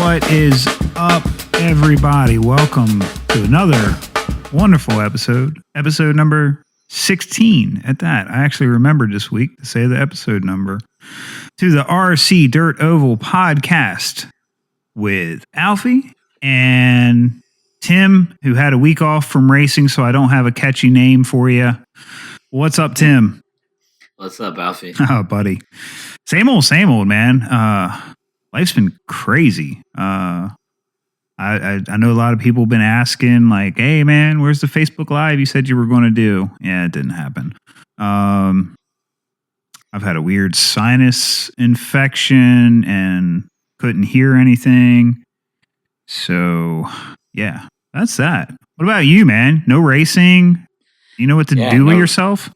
What is up, everybody? Welcome to another wonderful episode number 16 at that. I actually remembered this week to say the episode number, to the RC Dirt Oval podcast with Alfie and Tim, who had a week off from racing, so I don't have a catchy name for you. What's up, Tim? What's up, Alfie? Oh, buddy. Same old, man. Life's been crazy. I know a lot of people have been asking, like, hey, man, where's the Facebook Live you said you were going to do? Yeah, it didn't happen. I've had a weird sinus infection and couldn't hear anything. So, yeah, that's that. What about you, man? No racing? You know what to do with yourself?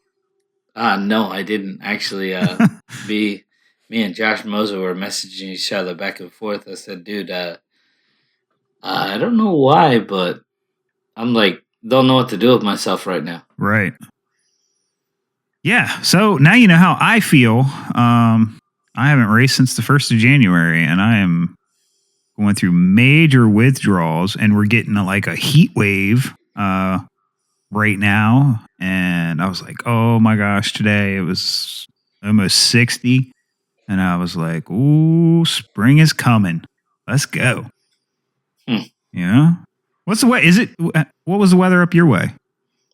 No, I didn't. Actually, me and Josh Moser were messaging each other back and forth. I said, dude, I don't know why, but I'm like, don't know what to do with myself right now. Right. Yeah. So now you know how I feel. I haven't raced since the 1st of January, and I am going through major withdrawals, and we're getting a heat wave right now. And I was like, oh my gosh, today it was almost 60. And I was like, ooh, spring is coming. Let's go. You know? What's the way? What was the weather up your way?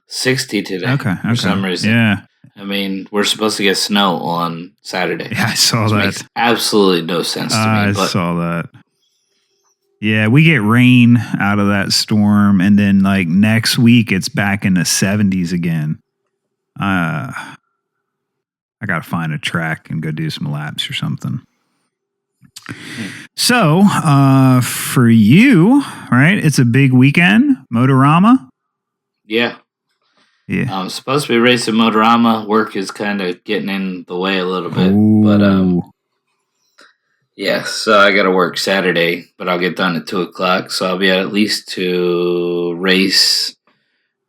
60 today. Okay. For some reason. Yeah. I mean, we're supposed to get snow on Saturday. Yeah, I saw that. Makes absolutely no sense to me. I saw that. Yeah, we get rain out of that storm. And then next week, it's back in the 70s again. I got to find a track and go do some laps or something. So, for you, right, it's a big weekend, Motorama. Yeah. Yeah. I'm supposed to be racing Motorama. Work is kind of getting in the way a little bit. Ooh. But, yeah, so I got to work Saturday, but I'll get done at 2 o'clock. So I'll be at least to race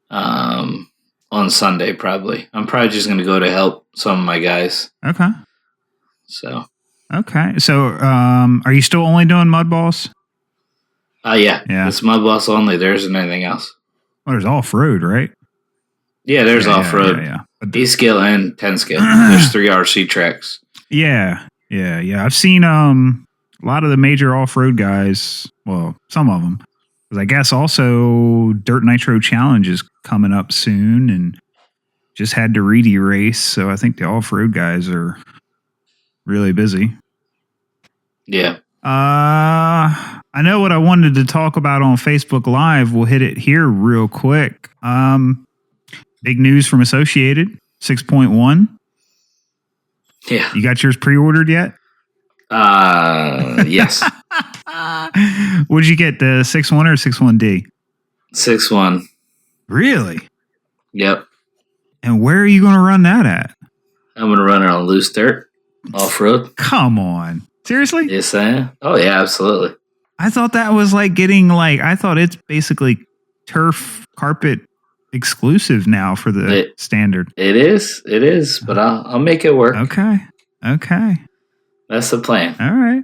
on Sunday, probably. I'm probably just going to go to help some of my guys. Okay. Okay. So, are you still only doing mud balls? Yeah. It's mud balls only. There isn't anything else. Well, there's off-road, right? Yeah, there's off-road. Yeah. 8-scale and 10-scale. There's 3 RC tracks. Yeah. I've seen a lot of the major off-road guys, well, some of them, because I guess also Dirt Nitro Challenge is coming up soon and just had to Reedy race, so I think the off-road guys are really busy. Yeah. I know what I wanted to talk about on Facebook Live. We'll hit it here real quick. Big news from Associated, 6.1. Yeah. You got yours pre-ordered yet? Yes. What did you get, the 6.1 or 6.1D? 6.1. Really? Yep. And where are you going to run that at? I'm going to run it on loose dirt, off-road. Come on. Seriously? Yes, I am. Oh, yeah, absolutely. I thought that was I thought it's basically turf carpet exclusive now for the standard. It is, but I'll make it work. Okay. That's the plan. All right.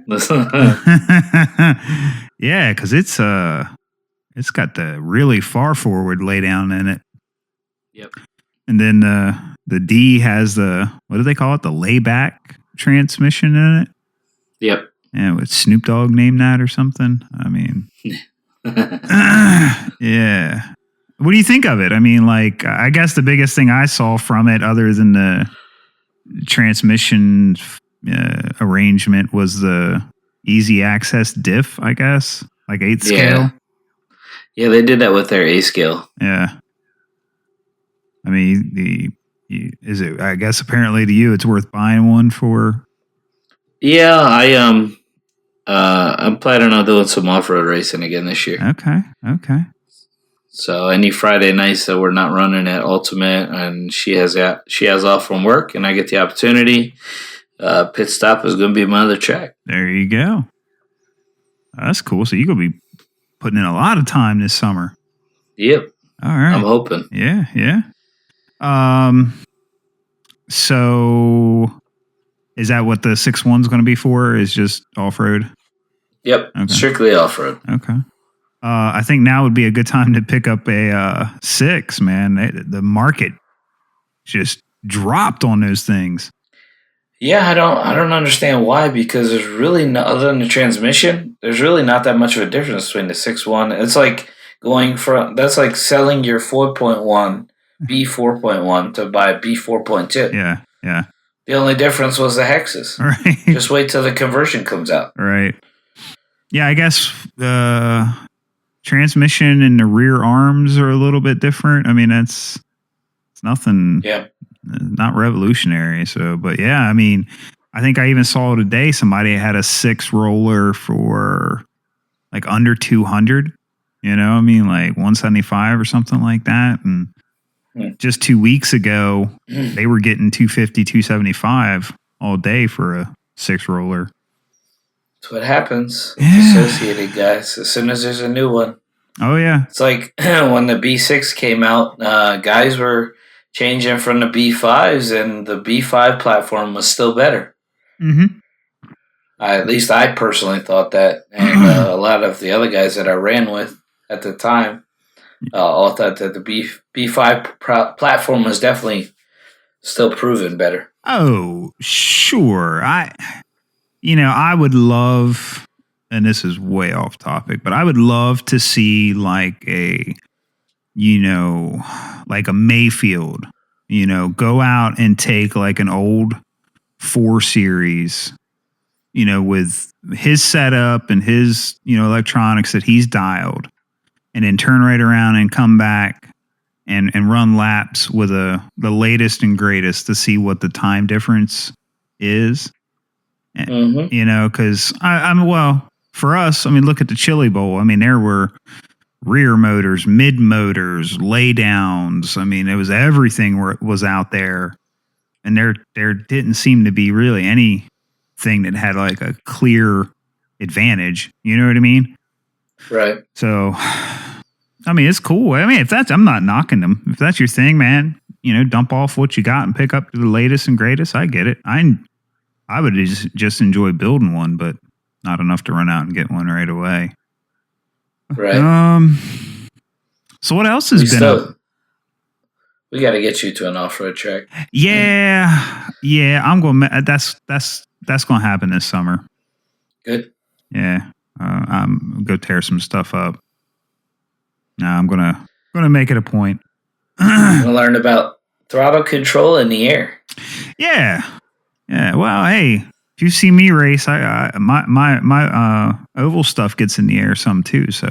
Yeah, because it's got the really far forward laydown in it. Yep. And then the D has the, what do they call it? The layback transmission in it. Yep. Yeah, with Snoop Dogg named that or something. I mean, yeah. What do you think of it? I mean, I guess the biggest thing I saw from it, other than the transmission arrangement, was the easy access diff, I guess, 8 scale. Yeah, they did that with their A scale. Yeah. I mean, is it? I guess apparently to you, it's worth buying one for. Yeah, I'm planning on doing some off-road racing again this year. Okay. So any Friday nights that we're not running at Ultimate, and she has off from work, and I get the opportunity, pit stop is going to be my other track. There you go. That's cool. So you're going to be putting in a lot of time this summer. Yep. All right. I'm hoping. Yeah. So is that what the 6.1's going to be for? Is just off-road? Yep, Okay. strictly off-road. Okay. I think now would be a good time to pick up a 6, man. The market just dropped on those things. Yeah, I don't understand why, because there's really no, other than the transmission, there's really not that much of a difference between the 6.1. It's like that's like selling your 4.1 B4.1 to buy B4.2. Yeah, yeah. The only difference was the hexes. Right. Just wait till the conversion comes out. Right. Yeah, I guess the transmission and the rear arms are a little bit different. I mean, it's nothing. Yeah. Not revolutionary. So, but yeah, I mean, I think I even saw today somebody had a 6 roller for like under 200. You know, I mean, like 175 or something like that. And just 2 weeks ago, they were getting 250, 275 all day for a 6 roller. That's what happens. Associated guys. As soon as there's a new one. Oh yeah. It's like when the B6 came out, guys were changing from the B5s, and the B5 platform was still better. Mm-hmm. At least I personally thought that, and a lot of the other guys that I ran with at the time all thought that the B5 platform was definitely still proven better. Oh, sure. I would love, and this is way off topic, but I would love to see like a Mayfield, go out and take like an old 4 Series, with his setup and his, electronics that he's dialed, and then turn right around and come back and run laps with the latest and greatest to see what the time difference is. Mm-hmm. Because for us, I mean, look at the Chili Bowl. I mean, there were rear motors, mid motors, lay downs. I mean, it was everything was out there, and there didn't seem to be really anything that had like a clear advantage. You know what I mean? Right. So, I mean, it's cool. I mean, I'm not knocking them. If that's your thing, man, dump off what you got and pick up the latest and greatest. I get it. I would just enjoy building one, but not enough to run out and get one right away. Right. So what else has been up? We got to get you to an off-road track. Yeah. I'm going. That's going to happen this summer. Good. Yeah. I'm go tear some stuff up. I'm gonna make it a point. We'll learn about throttle control in the air. Yeah. Well, hey, if you see me race, my oval stuff gets in the air some too. So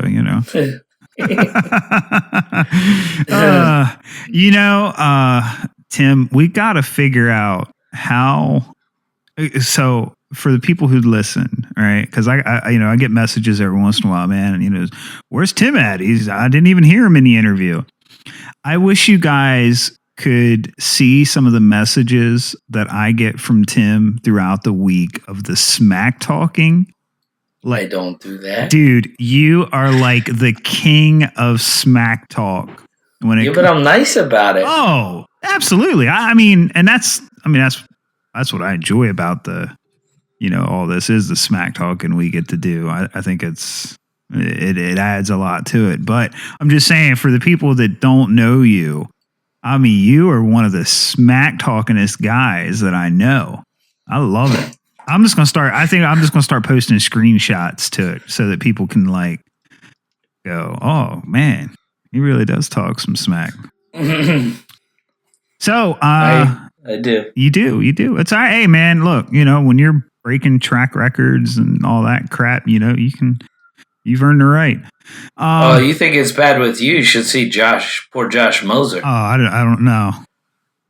Tim, we got to figure out how. So for the people who listen, right? Because I get messages every once in a while, man. And where's Tim at? I didn't even hear him in the interview. I wish you guys could see some of the messages that I get from Tim throughout the week of the smack talking. I don't do that, dude. You are like the king of smack talk. But I'm nice about it. Oh, absolutely. I mean, that's what I enjoy about the, all this is the smack talking we get to do. I think it adds a lot to it. But I'm just saying, for the people that don't know you, I mean, you are one of the smack talkingest guys that I know. I love it. I think I'm just gonna start posting screenshots to it so that people can like go, oh man, he really does talk some smack. So I do. You do. It's all right. Hey man, look, when you're breaking track records and all that crap, you've earned the right. You think it's bad with you? You should see poor Josh Moser. Oh, I don't know.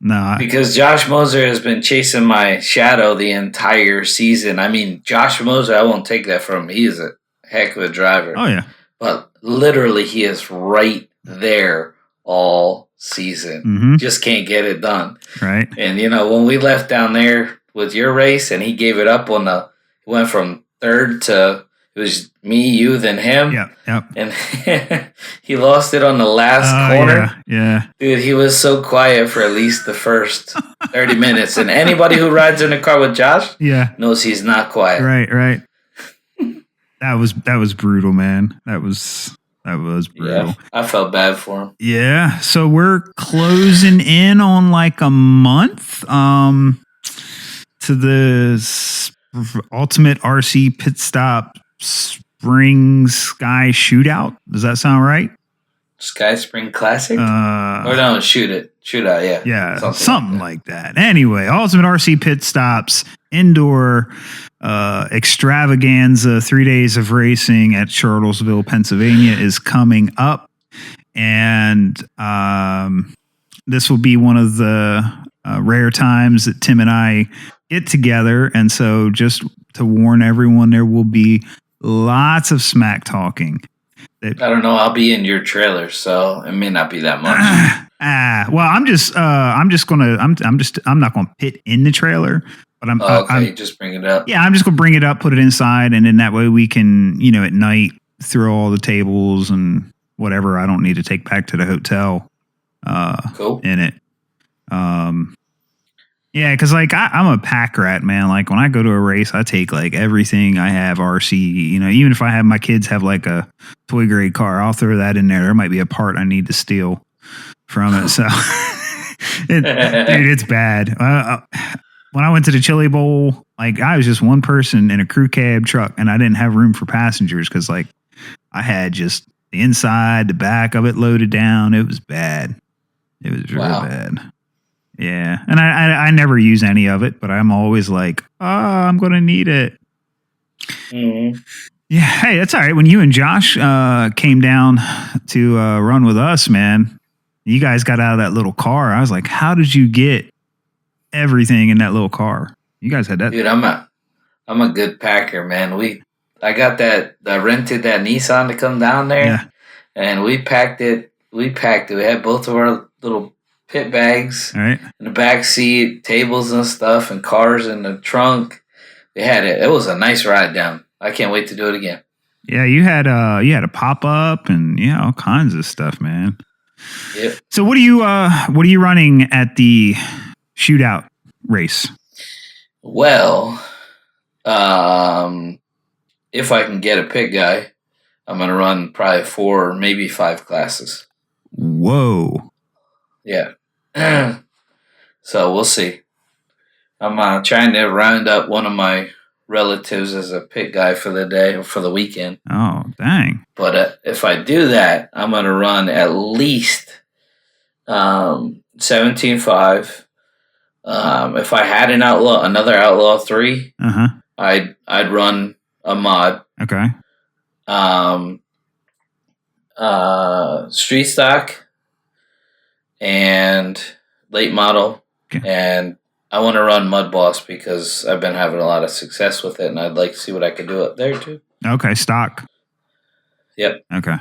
No. Because Josh Moser has been chasing my shadow the entire season. I mean, Josh Moser, I won't take that from him. He is a heck of a driver. Oh, yeah. But literally, he is right there all season. Mm-hmm. Just can't get it done. Right. And, when we left down there with your race and he gave it up went from third to, it was me, you, then him. Yep. And he lost it on the last corner. Yeah. Dude, he was so quiet for at least the first 30 minutes. And anybody who rides in a car with Josh knows he's not quiet. Right. That was brutal, man. That was brutal. Yeah, I felt bad for him. Yeah. So we're closing in on like a month to the Ultimate RC Pit Stop Spring Sky Shootout. Does that sound right? Sky Spring Classic? Or no, Shootout, yeah. Yeah, something like that. Anyway, Ultimate RC Pit Stops indoor extravaganza, 3 days of racing at Charlottesville, Pennsylvania is coming up. And this will be one of the rare times that Tim and I get together. And so just to warn everyone, there will be lots of smack talking. I don't know. I'll be in your trailer, so it may not be that much. Well, I'm not gonna pit in the trailer, but I'm just bring it up. Yeah, I'm just gonna bring it up, put it inside, and then that way we can, at night throw all the tables and whatever I don't need to take back to the hotel. Cool. In it. Yeah, because like I'm a pack rat, man. Like when I go to a race, I take like everything I have RC. Even if I have my kids have like a toy grade car, I'll throw that in there. There might be a part I need to steal from it. So, dude, it's bad. When I went to the Chili Bowl, like I was just one person in a crew cab truck, and I didn't have room for passengers because like I had just the inside, the back of it loaded down. It was bad. It was really bad. Yeah. And I never use any of it, but I'm always like, I'm going to need it. Mm-hmm. Yeah. Hey, that's all right. When you and Josh came down to run with us, man, you guys got out of that little car. I was like, how did you get everything in that little car? You guys had that. Dude, I'm a good packer, man. I rented that Nissan to come down there, and we packed it. We had both of our little pit bags in the back seat, tables and stuff, and cars in the trunk. We had it. It was a nice ride down. I can't wait to do it again. Yeah, you had a pop up and all kinds of stuff, man. Yep. So what are you running at the shootout race? Well, if I can get a pit guy, I'm gonna run probably 4 or maybe 5 classes. Whoa. Yeah. So we'll see. I'm trying to round up one of my relatives as a pit guy for the day or for the weekend. Oh, dang. But if I do that, I'm going to run at least 17.5. If I had another Outlaw 3, I'd run a mod. Okay. Street stock and late model, and I want to run Mud Boss because I've been having a lot of success with it, and I'd like to see what I could do up there too. Okay, stock. Yep. Okay.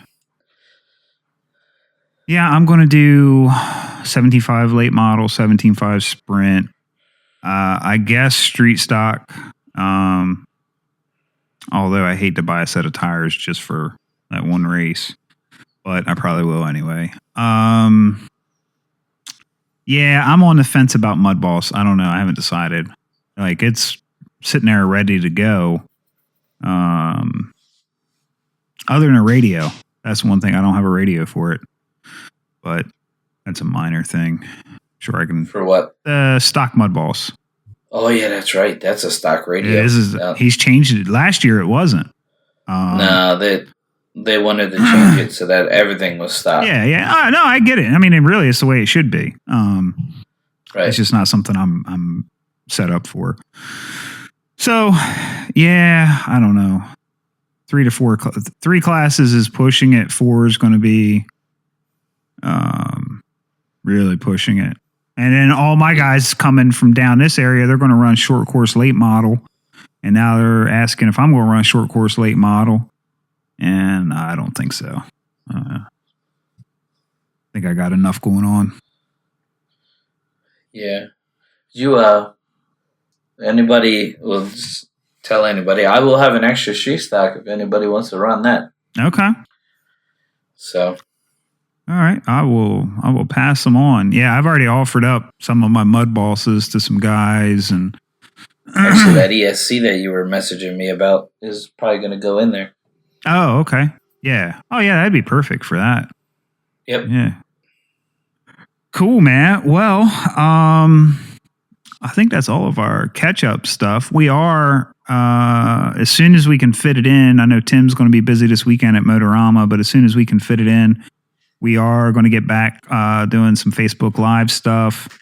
Yeah, I'm going to do 17.5 late model, 17.5 sprint. I guess street stock. Although I hate to buy a set of tires just for that one race, but I probably will anyway. Yeah, I'm on the fence about Mud Boss. I don't know. I haven't decided. Like it's sitting there ready to go. Other than a radio, that's one thing. I don't have a radio for it, but that's a minor thing. Sure, I can. For what? Stock Mud Boss. Oh yeah, that's right. That's a stock radio. He's changed it. Last year it wasn't. No, they wanted to change it so that everything was stock. Yeah. No, I get it. I mean, it really is the way it should be. Right. It's just not something I'm set up for. So, yeah, I don't know. 3 to 4, 3 classes is pushing it. 4 is going to be really pushing it. And then all my guys coming from down this area, they're going to run short course late model. And now they're asking if I'm going to run short course late model. And I don't think so. I think I got enough going on. Yeah. Anybody will just tell anybody. I will have an extra street stock if anybody wants to run that. Okay. So. All right. I will pass them on. Yeah, I've already offered up some of my mud bosses to some guys, and Actually, that ESC that you were messaging me about is probably going to go in there. Oh, okay. Yeah. Oh, yeah, that'd be perfect for that. Yep. Yeah. Cool, man. Well, I think that's all of our catch-up stuff. We are, as soon as we can fit it in, I know Tim's going to be busy this weekend at Motorama, but as soon as we can fit it in, we are going to get back doing some Facebook Live stuff.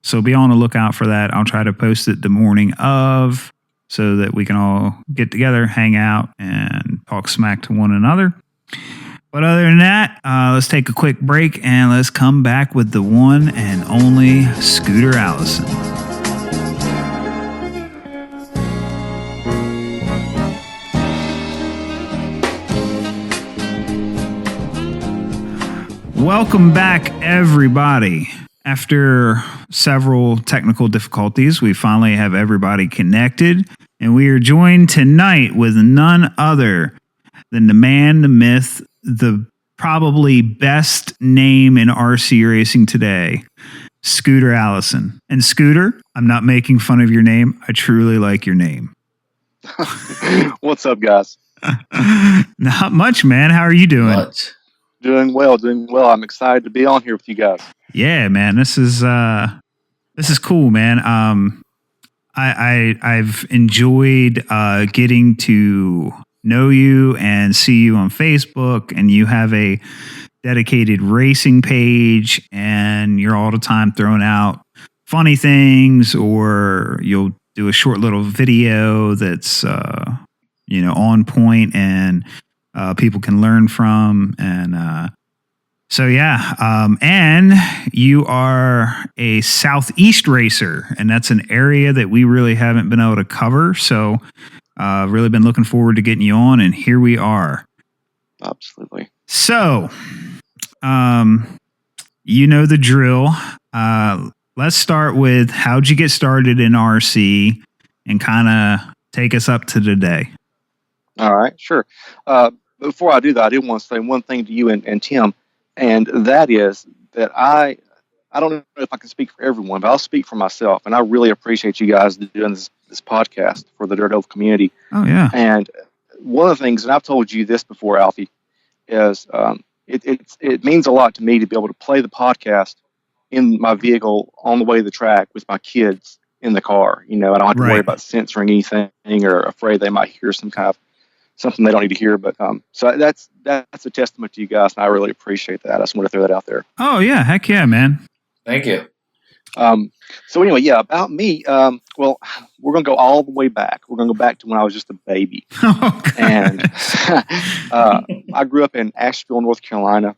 So be on the lookout for that. I'll try to post it the morning of so that we can all get together, hang out, and talk smack to one another. But other than that, let's take a quick break and let's come back with the one and only Scooter Allison. Welcome back, everybody. After several technical difficulties, we finally have everybody connected, and we are joined tonight with none other than the man, the myth, the probably best name in RC racing today, Scooter Allison. And Scooter, I'm not making fun of your name. I truly like your name. What's up, guys? Not much, man. How are you doing? Much. Doing well. I'm excited to be on here with you guys. Yeah, man. This is cool, man. I've enjoyed getting to know you and see you on Facebook, and you have a dedicated racing page, and you're all the time throwing out funny things, or you'll do a short little video that's on point and people can learn from. And so yeah, and you are a Southeast racer, and that's an area that we really haven't been able to cover. So really been looking forward to getting you on, and here we are. Absolutely. So, you know the drill. Let's start with how'd you get started in RC, and kind of take us up to today. All right, sure. Before I do that, I do want to say one thing to you and Tim, and that is that I don't know if I can speak for everyone, but I'll speak for myself, and I really appreciate you guys doing this podcast for the Dirt Oval community. Oh, yeah. And one of the things, and I've told you this before, Alfie, is it means a lot to me to be able to play the podcast in my vehicle on the way to the track with my kids in the car. I don't have to worry about censoring anything or afraid they might hear something they don't need to hear. But so that's a testament to you guys, and I really appreciate that. I just want to throw that out there. Oh, yeah. Heck yeah, man. Thank you. So anyway, yeah, about me. Well, we're going to go all the way back. We're going to go back to when I was just a baby. And I grew up in Asheville, North Carolina,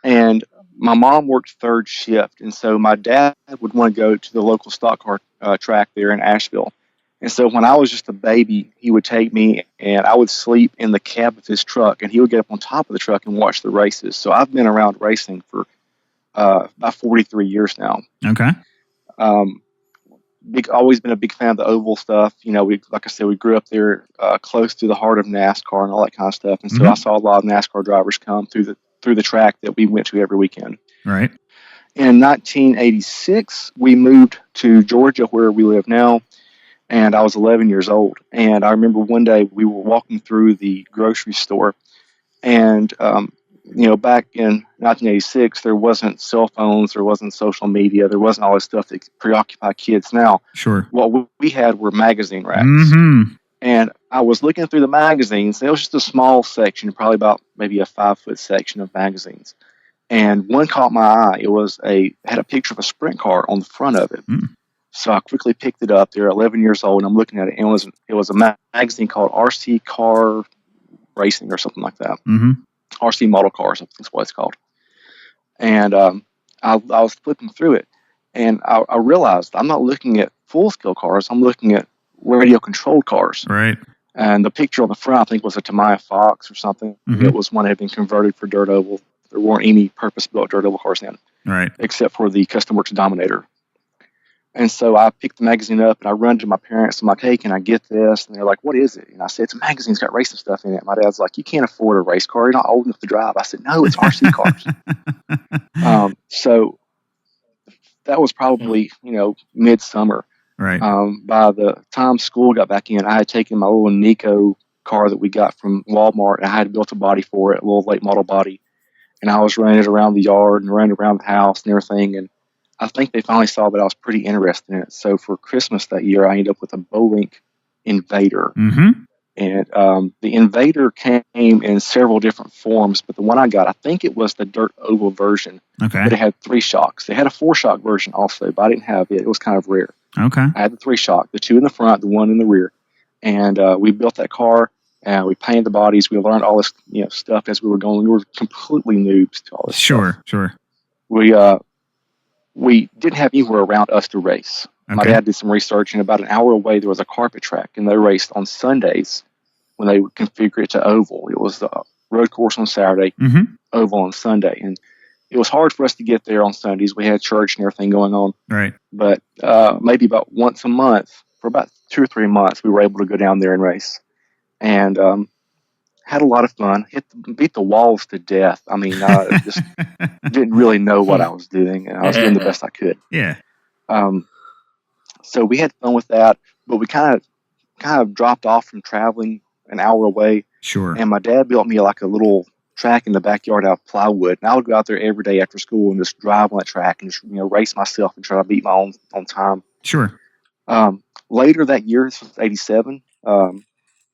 and my mom worked third shift. And so my dad would want to go to the local stock car track there in Asheville. And so when I was just a baby, he would take me and I would sleep in the cab of his truck, and he would get up on top of the truck and watch the races. So I've been around racing for about 43 years now. Okay. Always been a big fan of the oval stuff. Like I said, we grew up there close to the heart of NASCAR and all that kind of stuff. And so I saw a lot of NASCAR drivers come through the track that we went to every weekend. Right. In 1986, we moved to Georgia, where we live now, and I was 11 years old. And I remember one day we were walking through the grocery store, and back in 1986, there wasn't cell phones, there wasn't social media, there wasn't all this stuff that preoccupy kids now. Sure. What we had were magazine racks. Mm-hmm. And I was looking through the magazines, and it was just a small section, probably about maybe a 5-foot section of magazines. And one caught my eye. It had a picture of a sprint car on the front of it. Mm. So I quickly picked it up. They're 11 years old, and I'm looking at it. And it was a magazine called RC Car Racing or something like that. Mm-hmm. RC Model Cars, I think that's what it's called. And I was flipping through it, and I realized I'm not looking at full-scale cars. I'm looking at radio-controlled cars. Right. And the picture on the front, I think, was a Tamiya Fox or something. Mm-hmm. It was one that had been converted for dirt oval. There weren't any purpose-built dirt oval cars then. Right. Except for the Custom Works Dominator. And so I picked the magazine up, and I run to my parents. I'm like, hey, can I get this? And they're like, what is it? And I said, it's a magazine. It's got racing stuff in it. My dad's like, you can't afford a race car. You're not old enough to drive. I said, no, it's RC cars. So that was probably, midsummer. Right. By the time school got back in, I had taken my little Nico car that we got from Walmart, and I had built a body for it, a little late model body. And I was running it around the yard and running around the house and everything. And I think they finally saw that I was pretty interested in it. So for Christmas that year, I ended up with a Bowlink Invader. Mm-hmm. And the Invader came in several different forms, but the one I got, I think it was the dirt oval version. Okay. But it had 3 shocks. They had a 4-shock version also, but I didn't have it. It was kind of rare. Okay. I had the 3-shock, the 2 in the front, the 1 in the rear. And we built that car. And we painted the bodies. We learned all this, stuff as we were going. We were completely noobs to all this. Sure. We didn't have anywhere around us to race. Okay. My dad did some research, and about an hour away there was a carpet track, and they raced on Sundays when they would configure it to oval. It was the road course on Saturday, Mm-hmm. oval on Sunday, and it was hard for us to get there on Sundays. We had church and everything going on. Right. But maybe about once a month, for about 2 or 3 months, we were able to go down there and race. And had a lot of fun. Beat the walls to death. I mean, I just didn't really know what I was doing, and I was doing the best I could. Yeah. So we had fun with that, but we kind of dropped off from traveling an hour away. Sure. And my dad built me like a little track in the backyard out of plywood, and I would go out there every day after school and just drive on that track and just race myself and try to beat my own time. Sure. Later that year, this was '87.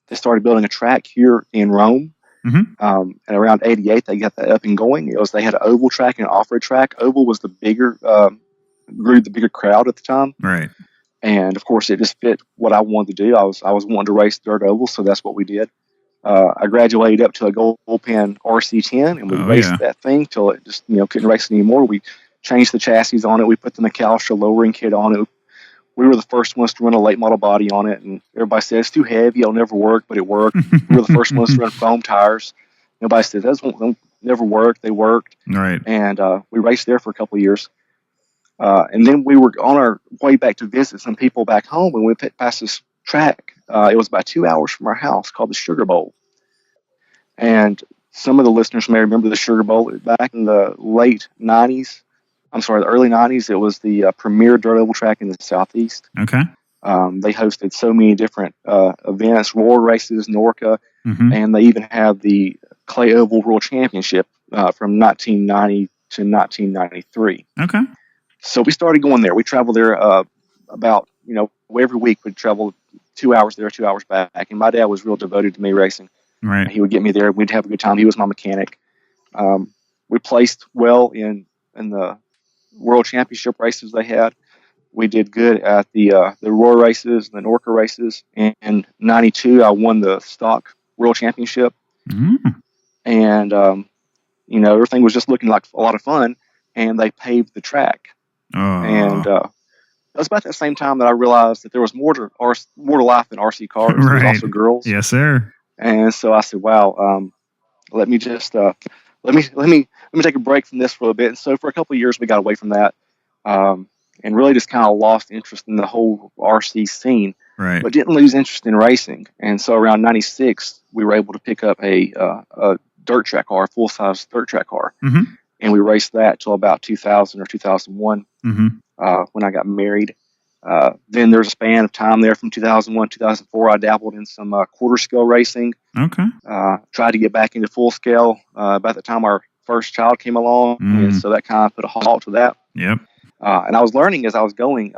They started building a track here in Rome. Mm-hmm. And around '88, they got that up and going. They had an oval track and an off-road track. Oval was the bigger, grew the bigger crowd at the time. Right. And of course, it just fit what I wanted to do. I was wanting to race dirt oval, so that's what we did. I graduated up to a gold pen RC10, and we raced that thing till it just couldn't race anymore. We changed the chassis on it. We put the McAllister lowering kit on it. We were the first ones to run a late model body on it, and everybody said it's too heavy, it'll never work, but it worked. We were the first ones to run foam tires. Nobody said those won't never work. They worked. Right. And we raced there for a couple of years. And then we were on our way back to visit some people back home, and we passed this track. It was about 2 hours from our house called the Sugar Bowl. And some of the listeners may remember the Sugar Bowl back in the the early 90s. It was the premier dirt oval track in the Southeast. Okay. They hosted so many different events, roar races, Norca, Mm-hmm. and they even had the Clay Oval World Championship from 1990 to 1993. Okay. So we started going there. We traveled there about, every week we'd travel 2 hours there, 2 hours back. And my dad was real devoted to me racing. Right. He would get me there. We'd have a good time. He was my mechanic. We placed well in the World Championship races they had. We did good at the Roar races, the Norca races. In '92, I won the stock World Championship. Mm-hmm. And, everything was just looking like a lot of fun. And they paved the track. Oh. And it was about that same time that I realized that there was more to life than RC cars. Right. There was also girls. Yes, sir. And so I said, wow, let me just let me take a break from this for a bit. And so for a couple of years we got away from that, and really just kind of lost interest in the whole RC scene. Right. But didn't lose interest in racing. And so around '96 we were able to pick up a dirt track car, a full size dirt track car, Mm-hmm. and we raced that till about 2000 or 2001 Mm-hmm. when I got married. Then there's a span of time there from 2001, 2004. I dabbled in some quarter scale racing. Okay. Tried to get back into full scale about the time our first child came along. And so that kind of put a halt to that. Yep. And I was learning as I was going.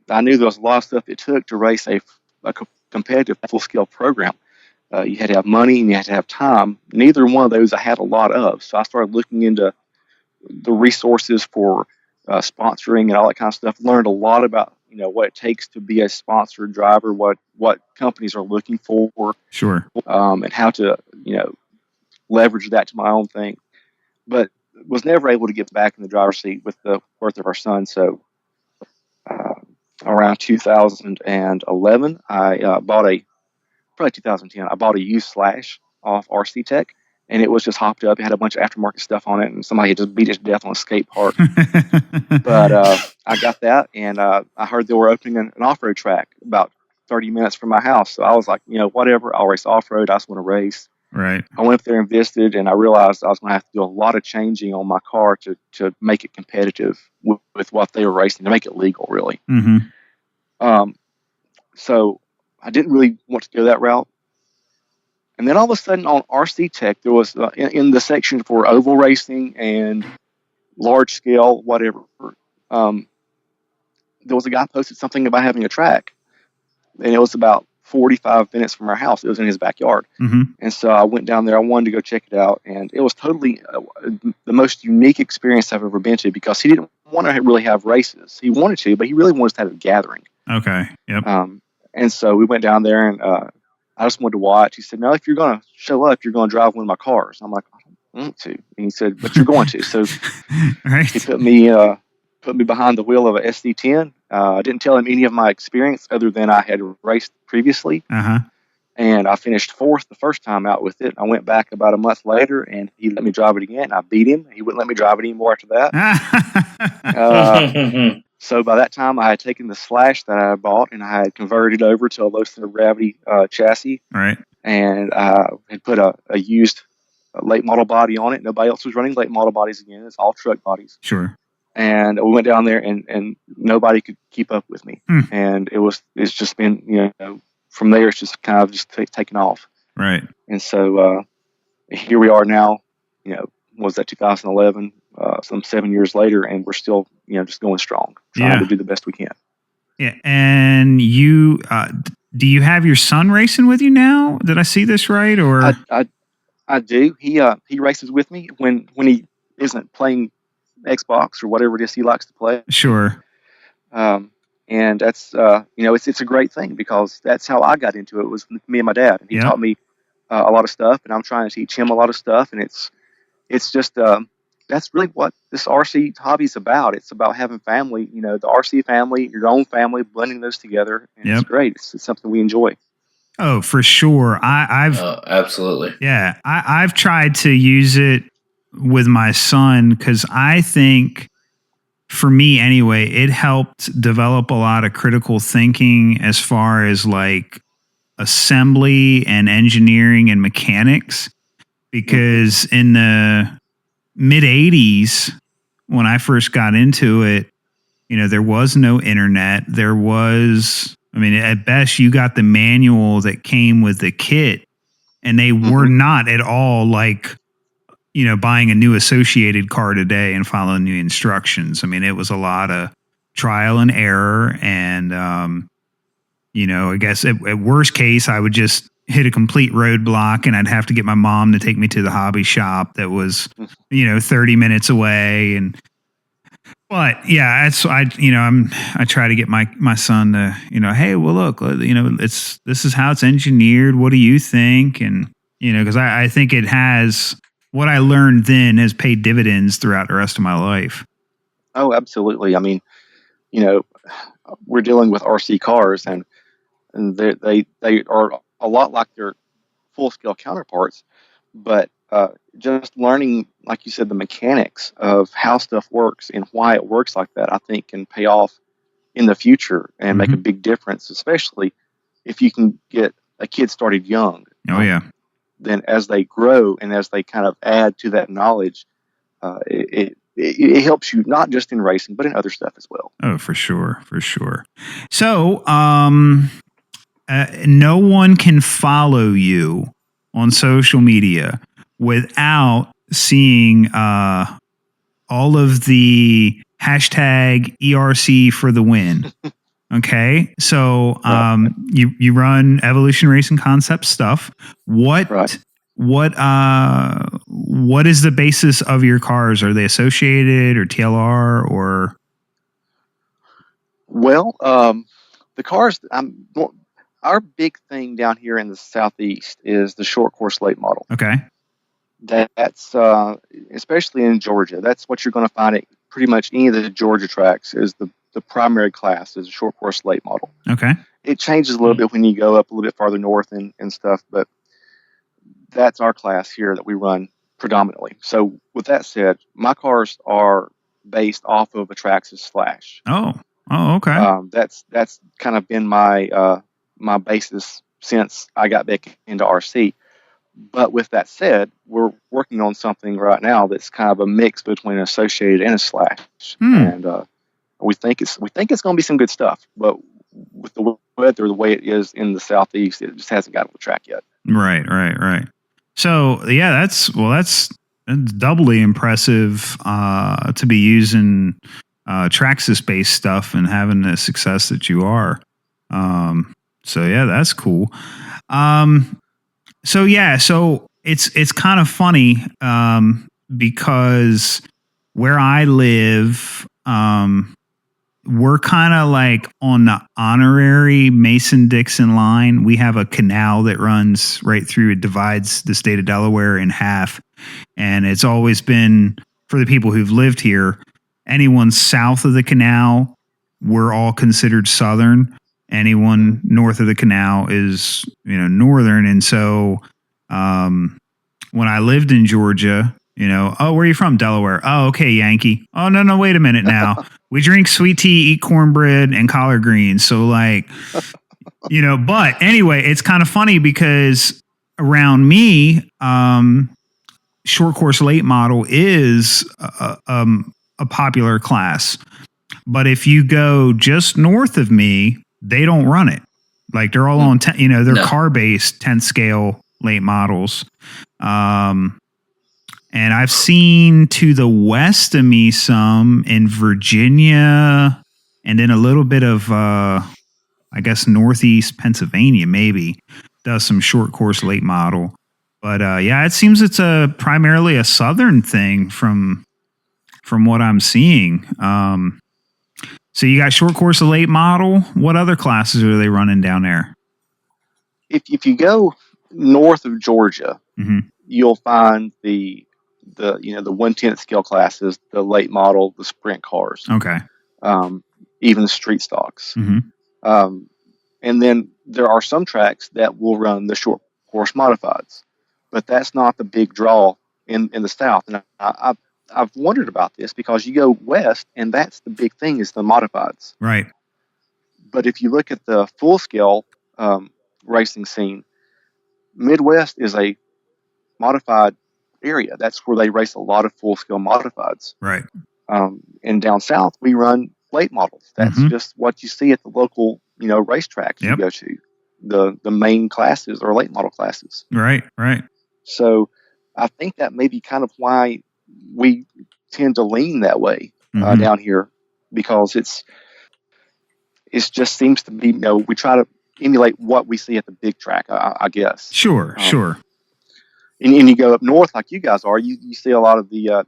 I knew there was a lot of stuff it took to race a competitive full scale program. You had to have money and you had to have time. Neither one of those I had a lot of. So I started looking into the resources for sponsoring and all that kind of stuff. Learned a lot about what it takes to be a sponsored driver, what companies are looking for, Sure. and how to leverage that to my own thing. But was never able to get back in the driver's seat with the birth of our son. So around 2011, I probably 2010, I bought a used Slash off RC Tech. And it was just hopped up. It had a bunch of aftermarket stuff on it, and somebody had just beat it to death on a skate park. But I got that, and I heard they were opening an off-road track about 30 minutes from my house. So I was like, whatever, I'll race off-road. I just want to race. Right. I went up there and visited, and I realized I was going to have to do a lot of changing on my car to make it competitive with what they were racing, to make it legal, really. Mm-hmm. So I didn't really want to go that route. And then all of a sudden on RC Tech, there was in the section for oval racing and large scale, whatever, um, there was a guy posted something about having a track. And it was about 45 minutes from our house. It was in his backyard. Mm-hmm. And so I went down there. I wanted to go check it out. And it was totally the most unique experience I've ever been to because he didn't want to really have races. He wanted to, but he really wanted to have a gathering. Okay. Yep. And so we went down there and I just wanted to watch. He said, no, if you're going to show up, you're going to drive one of my cars. I'm like, I don't want to. And he said, but you're going to. So right. he put me behind the wheel of a SD10. I didn't tell him any of my experience other than I had raced previously. Uh-huh. And I finished fourth the first time out with it. I went back about a month later, and he let me drive it again. I beat him. He wouldn't let me drive it anymore after that. So by that time, I had taken the Slash that I had bought, and I had converted it over to a low center of gravity chassis. Right. And I had put a used late model body on it. Nobody else was running late model bodies again. It's all truck bodies. Sure. And we went down there, and nobody could keep up with me. And it's just been, from there, it's just kind of just taken off. Right. And so here we are now, was that 2011, some 7 years later, and we're still, just going strong, trying to do the best we can. Yeah. And you, do you have your son racing with you now? Did I see this right? Or I do. He races with me when he isn't playing Xbox or whatever it is he likes to play. Sure. And that's, it's a great thing because that's how I got into it, was with me and my dad. And he taught me a lot of stuff, and I'm trying to teach him a lot of stuff. And it's just, that's really what this RC hobby is about. It's about having family, the RC family, your own family, blending those together. And it's great. It's something we enjoy. Oh, for sure. I've absolutely. Yeah. I've tried to use it with my son because I think, for me anyway, it helped develop a lot of critical thinking as far as like assembly and engineering and mechanics. Because in the mid 80s, when I first got into it, there was no internet. There was, at best, you got the manual that came with the kit, and they were not at all like, buying a new Associated car today and following new instructions. It was a lot of trial and error. And, I guess at worst case, I would just hit a complete roadblock and I'd have to get my mom to take me to the hobby shop that was, 30 minutes away. But yeah, I try to get my son to, hey, well, look, this is how it's engineered. What do you think? And, because I think it has, what I learned then has paid dividends throughout the rest of my life. Oh, absolutely. We're dealing with RC cars, and they are a lot like their full scale counterparts, but just learning, like you said, the mechanics of how stuff works and why it works like that, I think can pay off in the future and make a big difference, especially if you can get a kid started young. Oh yeah. Then as they grow and as they kind of add to that knowledge, it helps you not just in racing, but in other stuff as well. Oh, for sure. For sure. So, no one can follow you on social media without seeing all of the hashtag ERC for the win. Okay. So you run Evolution Racing Concept stuff. What is the basis of your cars? Are they associated or TLR or? Well, the cars, our big thing down here in the Southeast is the short course late model. Okay. That's especially in Georgia. That's what you're going to find at pretty much any of the Georgia tracks is the primary class is a short course late model. Okay. It changes a little bit when you go up a little bit farther north and stuff, but that's our class here that we run predominantly. So with that said, my cars are based off of a Traxxas Slash. Oh, okay. That's kind of been my my basis since I got back into RC. But with that said, we're working on something right now that's kind of a mix between an Associated and a Slash, and we think it's going to be some good stuff. But with the weather the way it is in the southeast, it just hasn't gotten on the track yet. Right. So yeah, that's doubly impressive to be using Traxxas based stuff and having the success that you are. So yeah, that's cool. So it's kind of funny because where I live, we're kind of like on the honorary Mason-Dixon line. We have a canal that runs right through. It divides the state of Delaware in half. And it's always been, for the people who've lived here, anyone south of the canal, we're all considered Southern. Anyone north of the canal is, Northern. And so when I lived in Georgia, oh, where are you from? Delaware. Oh, okay, Yankee. Oh, no, wait a minute now. We drink sweet tea, eat cornbread, and collard greens. So but anyway, it's kind of funny because around me, short course late model is a popular class. But if you go just north of me, they don't run it. Like they're all on, they're car-based 10th scale late models. And I've seen to the west of me some in Virginia and then a little bit of, I guess, northeast Pennsylvania maybe does some short course late model. But yeah, it seems it's primarily a Southern thing from what I'm seeing. So you got short course late model. What other classes are they running down there? If you go north of Georgia, you'll find the 1/10th scale classes, the late model, the sprint cars. Okay. Even the street stocks. And then there are some tracks that will run the short course modifieds, but that's not the big draw in the South. And I've wondered about this because you go west and that's the big thing is the modifieds. Right. But if you look at the full scale racing scene, Midwest is a modified area. That's where they race a lot of full scale modifieds. Right. And down south, we run late models. That's just what you see at the local, racetracks you go to. The main classes are late model classes. Right. So I think that may be kind of why we tend to lean that way down here, because it's just seems to be, we try to emulate what we see at the big track, I guess. Sure. And you go up north like you guys are, you see a lot of the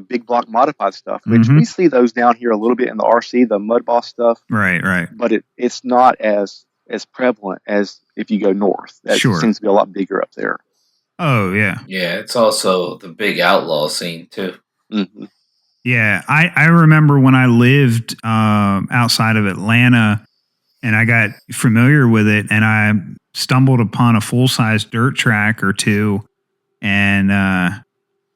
big block modified stuff, which we see those down here a little bit in the RC, the Mud Boss stuff. Right. But it's not as prevalent as if you go north. That seems to be a lot bigger up there. Oh, yeah. Yeah, it's also the big outlaw scene, too. Mm-hmm. Yeah, I remember when I lived outside of Atlanta and I got familiar with it and I stumbled upon a full-size dirt track or two and I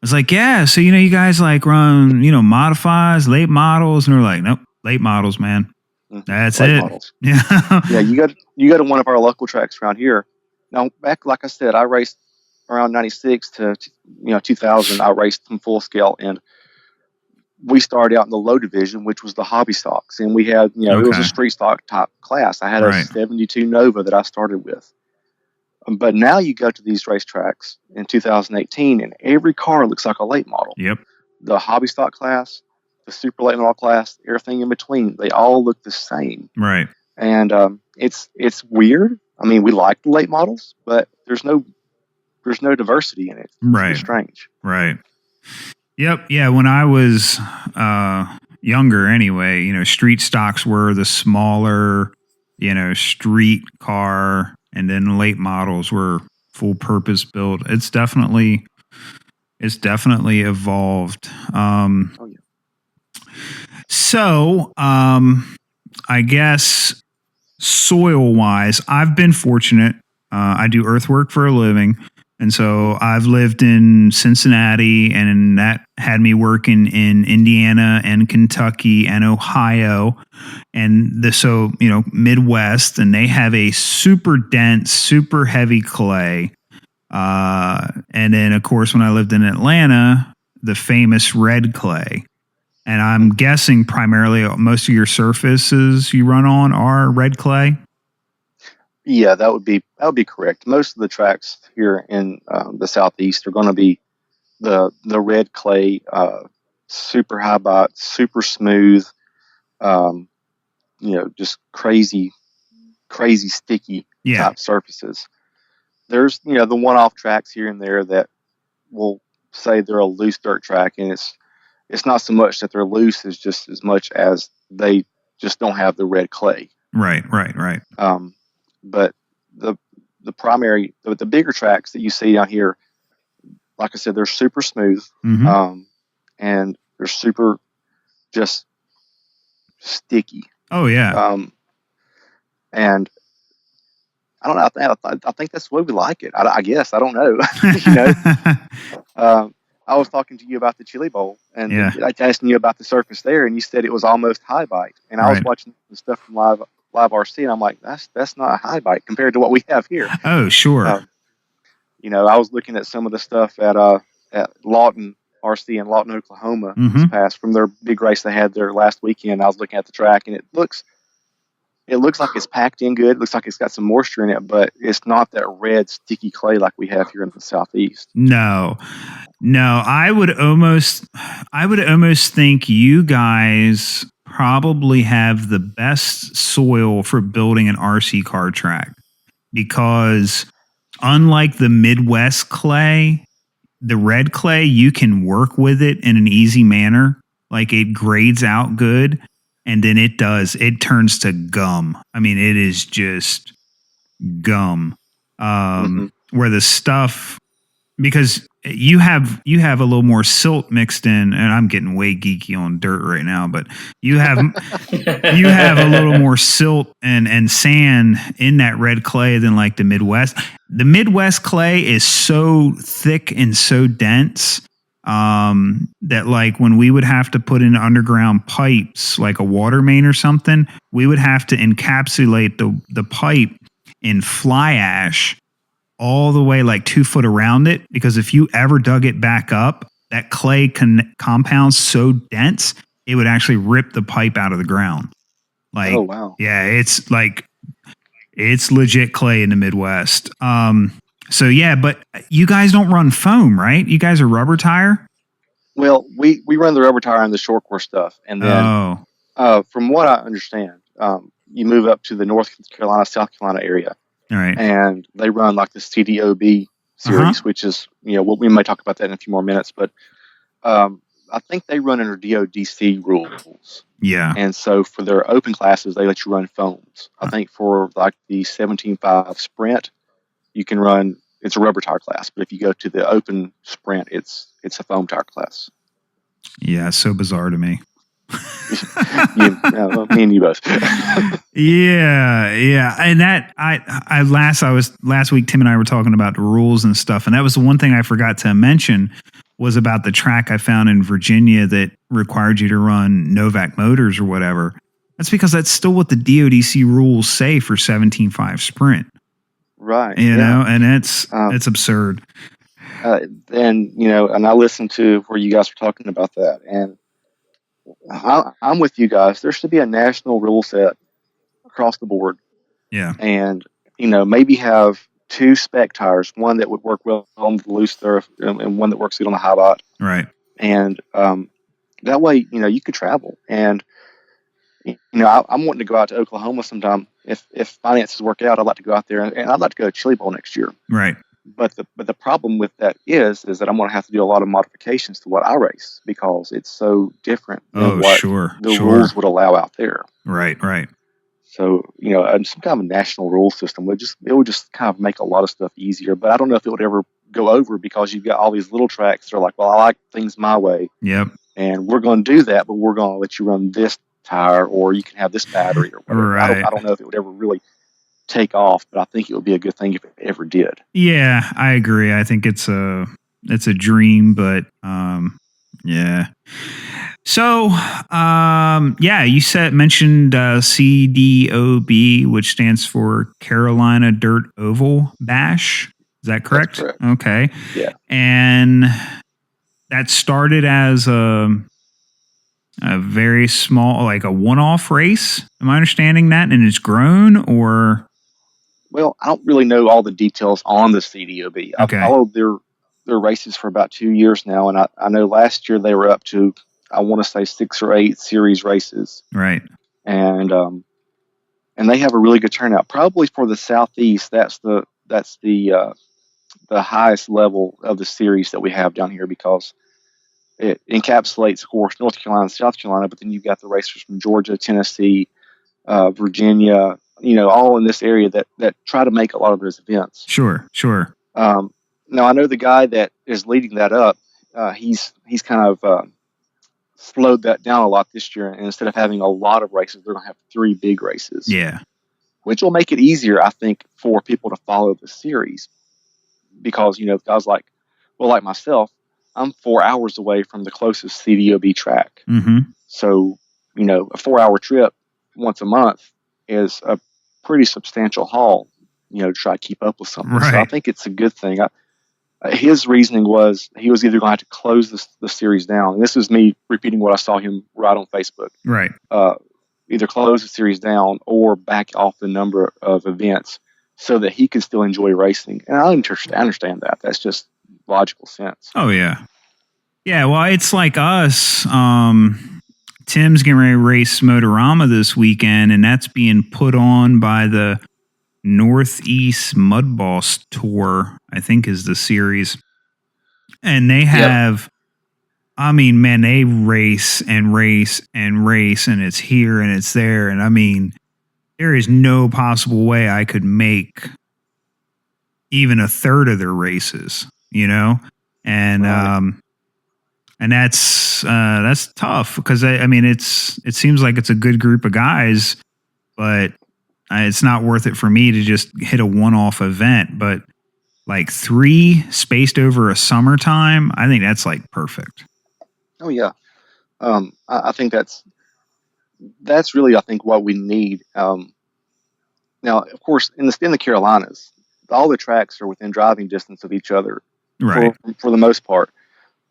was like, yeah, so, you guys like run, modifies, late models? And they're like, nope, late models, man. That's late it. Models. Yeah. Yeah, you go to one of our local tracks around here. Now, back, like I said, I raced around 96 to 2000. I raced some full scale, and we started out in the low division, which was the hobby stocks, and we had it was a street stock type class. I had a 72 Nova that I started with. But now you go to these racetracks in 2018, and every car looks like a late model. Yep. The hobby stock class, the super late model class, everything in between, they all look the same. Right. And it's weird. I mean, we like the late models, but there's no diversity in it. It's right. strange. Right. Yep. Yeah. When I was younger, anyway, street stocks were the smaller, street car, and then late models were full purpose built. It's definitely evolved. So, I guess soil wise, I've been fortunate. I do earthwork for a living. And so I've lived in Cincinnati, and that had me working in Indiana and Kentucky and Ohio and Midwest, and they have a super dense, super heavy clay. And then, of course, when I lived in Atlanta, the famous red clay. And I'm guessing primarily most of your surfaces you run on are red clay. Yeah, that would be correct. Most of the tracks here in the Southeast are going to be the red clay, super high bite, super smooth, just crazy sticky type surfaces. There's the one-off tracks here and there that will say they're a loose dirt track, and it's not so much that they're loose as just as much as they just don't have the red clay. Right. But the primary, the bigger tracks that you see down here, like I said, they're super smooth, and they're super just sticky. Oh yeah. And I don't know. I think that's the way we like it. I guess I don't know. I was talking to you about the Chili Bowl, and I asking you about the surface there, and you said it was almost high bite. And I was watching the stuff from live RC, and I'm like, that's not a high bite compared to what we have here. Oh, sure. I was looking at some of the stuff at Lawton RC in Lawton, Oklahoma, this past from their big race they had there last weekend. I was looking at the track, and it looks like it's packed in good. It looks like it's got some moisture in it, but it's not that red, sticky clay like we have here in the Southeast. No, I would almost think you guys probably have the best soil for building an RC car track, because unlike the Midwest clay, the red clay, you can work with it in an easy manner. Like, it grades out good. And then it turns to gum. I mean, it is just gum. Where the stuff, because you have a little more silt mixed in, and I'm getting way geeky on dirt right now, but you have a little more silt and sand in that red clay than like the Midwest. The Midwest clay is so thick and so dense that, like, when we would have to put in underground pipes, like a water main or something, we would have to encapsulate the pipe in fly ash all the way like 2 foot around it, because if you ever dug it back up, that clay compound's so dense, it would actually rip the pipe out of the ground. Like, oh wow, yeah, it's legit clay in the Midwest. So yeah, but you guys don't run foam, right? You guys are rubber tire? Well, we run the rubber tire and the short course stuff. And then from what I understand, you move up to the North Carolina, South Carolina area. All right. And they run like the CDOB series, which is, we may talk about that in a few more minutes, but I think they run under DODC rules. Yeah. And so for their open classes, they let you run foams. I think for like the 17.5 sprint, you can run, it's a rubber tire class, but if you go to the open sprint, it's a foam tire class. Yeah, so bizarre to me. Me and you both. yeah, and that last week, Tim and I were talking about the rules and stuff, and that was the one thing I forgot to mention was about the track I found in Virginia that required you to run Novak motors or whatever. That's because that's still what the DODC rules say for 17.5 sprint. Right. You know, and it's absurd. And I listened to where you guys were talking about that, and I'm with you guys. There should be a national rule set across the board. Yeah. And, maybe have 2 spec tires, one that would work well on the loose turf and one that works good on the high bot. Right. And that way, you could travel. And, I'm wanting to go out to Oklahoma sometime. If finances work out, I'd like to go out there, and I'd like to go to Chili Bowl next year. Right. But the problem with that is that I'm going to have to do a lot of modifications to what I race, because it's so different than what the rules would allow out there. Right. So, some kind of a national rule system would just kind of make a lot of stuff easier. But I don't know if it would ever go over, because you've got all these little tracks that are like, well, I like things my way. Yep. And we're going to do that, but we're going to let you run this tire, or you can have this battery or whatever. Right. I don't know if it would ever really take off, but I think it would be a good thing if it ever did. Yeah, I agree. I think it's a dream, but yeah. So, you mentioned CDOB, which stands for Carolina Dirt Oval Bash. Is that correct? That's correct. Okay. Yeah. And that started as a very small, like a one-off race. Am I understanding that? And it's grown, or? Well, I don't really know all the details on the CDOB. I've Okay. followed their races for about 2 years now, and I know last year they were up to, I want to say, 6 or 8 series races. Right. And they have a really good turnout. Probably for the Southeast, that's the highest level of the series that we have down here, because it encapsulates, of course, North Carolina and South Carolina, but then you've got the racers from Georgia, Tennessee, Virginia, all in this area that try to make a lot of those events. Sure. Now, I know the guy that is leading that up, he's kind of slowed that down a lot this year, and instead of having a lot of races, they're going to have 3 big races. Yeah. Which will make it easier, I think, for people to follow the series, because guys like myself, I'm 4 hours away from the closest CDOB track. Mm-hmm. So a 4-hour trip once a month is a pretty substantial haul, to try to keep up with something. Right. So I think it's a good thing. His reasoning was he was either going to have to close the series down, and this is me repeating what I saw him write on Facebook. Right. Either close the series down or back off the number of events so that he can still enjoy racing. And I understand that. That's just logical sense. Oh, yeah. Yeah, well, it's like us. Tim's getting ready to race Motorama this weekend, and that's being put on by the Northeast Mud Boss Tour, I think is the series. And they have, I mean, man, they race and race and race, and it's here and it's there. And I mean, there is no possible way I could make even a third of their races, and Right. and that's tough, because I mean, it seems like it's a good group of guys, but it's not worth it for me to just hit a one-off event. But like 3 spaced over a summertime, I think that's like perfect. Oh yeah. I think that's really, I think, what we need. Now, of course, in the Carolinas, all the tracks are within driving distance of each other, Right. for the most part.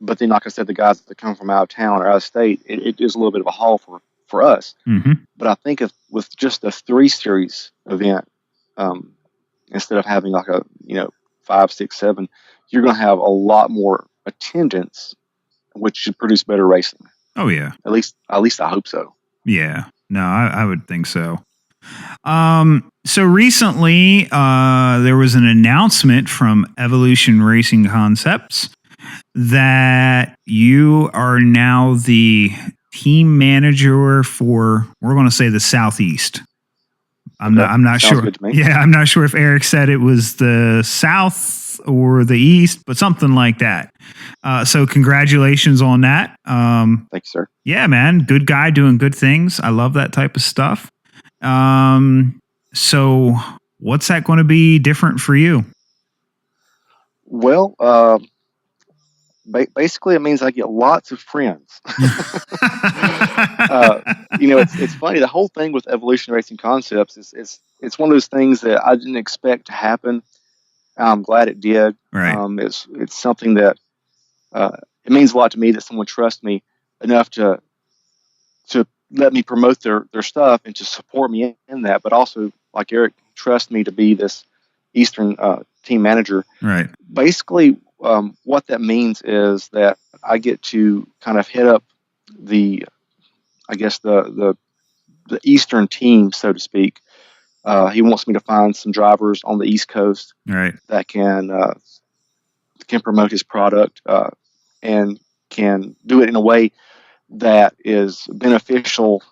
But then, like I said, the guys that come from out of town or out of state, it is a little bit of a haul for us. Mm-hmm. But I think with just a 3 series event, instead of having like a 5, 6, 7, you're going to have a lot more attendance, which should produce better racing. Oh yeah. At least I hope so. Yeah. No, I would think so. So recently, there was an announcement from Evolution Racing Concepts that you are now the team manager for, we're going to say, the Southeast. I'm not Sounds sure. good to me. Yeah, I'm not sure if Eric said it was the South or the East, but something like that. So congratulations on that. Thank you, sir. Yeah, man, good guy doing good things. I love that type of stuff. So what's that going to be different for you? Well, basically, it means I get lots of friends. It's funny. The whole thing with Evolution Racing Concepts is it's one of those things that I didn't expect to happen. I'm glad it did. Right. It's something that it means a lot to me that someone trusts me enough to let me promote their stuff and to support me in that, but also, like Eric, trust me to be this Eastern team manager. Right. Basically, what that means is that I get to kind of head up the Eastern team, so to speak. He wants me to find some drivers on the East Coast, right, that can promote his product and can do it in a way that is beneficial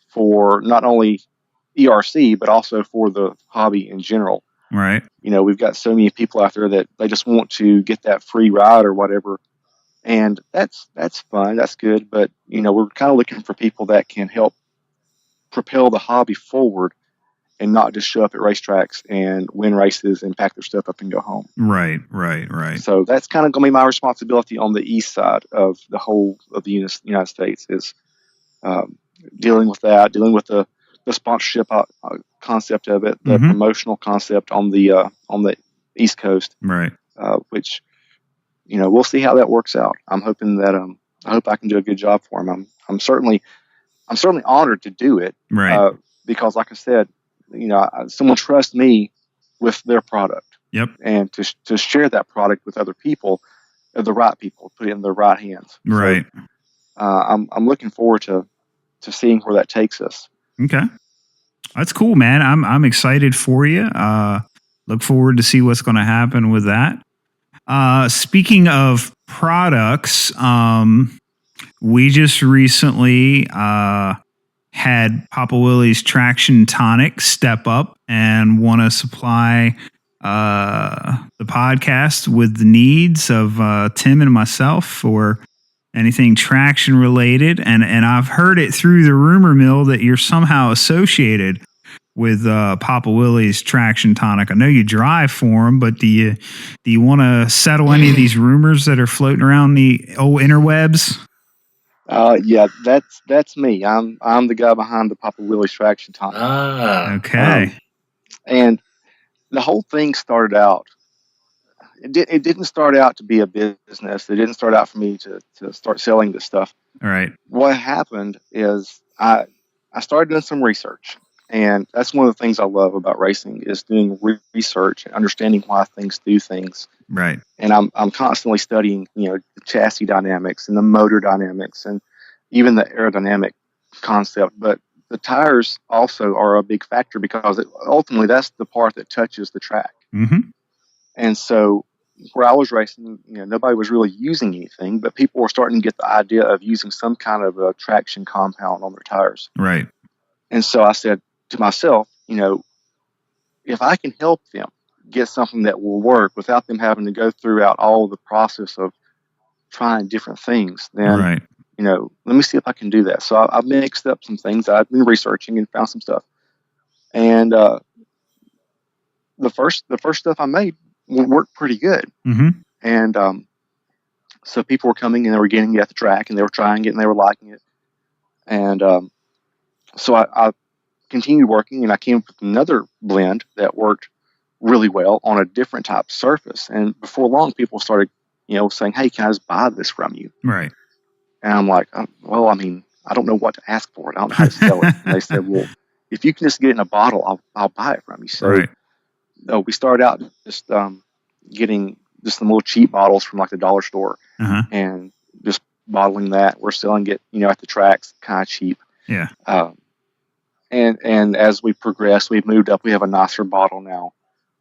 for not only ERC but also for the hobby in general. Right. We've got so many people out there that they just want to get that free ride or whatever, and that's fun, that's good. But we're kind of looking for people that can help propel the hobby forward and not just show up at racetracks and win races and pack their stuff up and go home. Right. So that's kind of going to be my responsibility on the east side of the whole of the United States, is dealing with that, dealing with the sponsorship concept of it, the promotional concept on the East Coast, right? Which we'll see how that works out. I'm hoping that I hope I can do a good job for them. I'm certainly honored to do it. Right. Because like I said, someone trusts me with their product. Yep. And to share that product with other people, the right people, put it in the right hands. Right. So, I'm looking forward to seeing where that takes us. Okay. That's cool, man. I'm excited for you. Look forward to see what's going to happen with that. Speaking of products, we just recently had Papa Willie's Traction Tonic step up and want to supply the podcast with the needs of Tim and myself for anything traction related. And I've heard it through the rumor mill that you're somehow associated with Papa Willie's Traction Tonic. I know you drive for them, but do you want to settle any of these rumors that are floating around the old interwebs? Yeah, that's me. I'm the guy behind the Papa Willie's Traction Tonic. Okay. And the whole thing started out. It didn't start out to be a business. It didn't start out for me to start selling this stuff. All right. What happened is I started doing some research, and that's one of the things I love about racing is doing research and understanding why things do things. Right. And I'm constantly studying, the chassis dynamics and the motor dynamics and even the aerodynamic concept. But the tires also are a big factor because ultimately that's the part that touches the track. Mm-hmm. And so where I was racing, nobody was really using anything, but people were starting to get the idea of using some kind of a traction compound on their tires. Right. And so I said to myself, if I can help them get something that will work without them having to go throughout all the process of trying different things, then, right. Let me see if I can do that. So I mixed up some things. I've been researching and found some stuff. And the first stuff I made worked pretty good. Mm-hmm. And so people were coming and they were getting it at the track and they were trying it and they were liking it. And so I continued working and I came up with another blend that worked really well on a different type of surface. And before long, people started, saying, "Hey, can I just buy this from you?" Right. And I'm like, "Well, I mean, I don't know what to ask for it. I don't know how to sell it." And they said, "Well, if you can just get it in a bottle, I'll buy it from you." So right. We started out just getting just some little cheap bottles from like the dollar store and just bottling that. We're selling it, at the tracks, kind of cheap. Yeah. And as we progress, we've moved up. We have a nicer bottle now.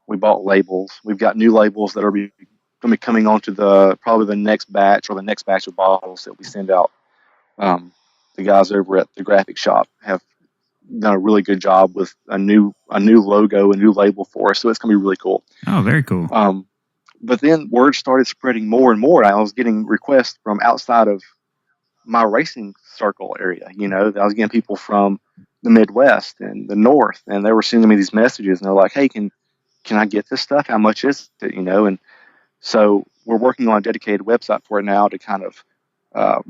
We bought labels. We've got new labels that are going to be coming onto probably the next batch or the next batch of bottles that we send out. The guys over at the graphic shop have done a really good job with a new logo, a new label for us. So it's going to be really cool. Oh, very cool. But then word started spreading more and more. I was getting requests from outside of my racing circle area. I was getting people from the Midwest and the North, and they were sending me these messages, and they're like, "Hey, can I get this stuff? How much is it?" And so we're working on a dedicated website for it now to kind of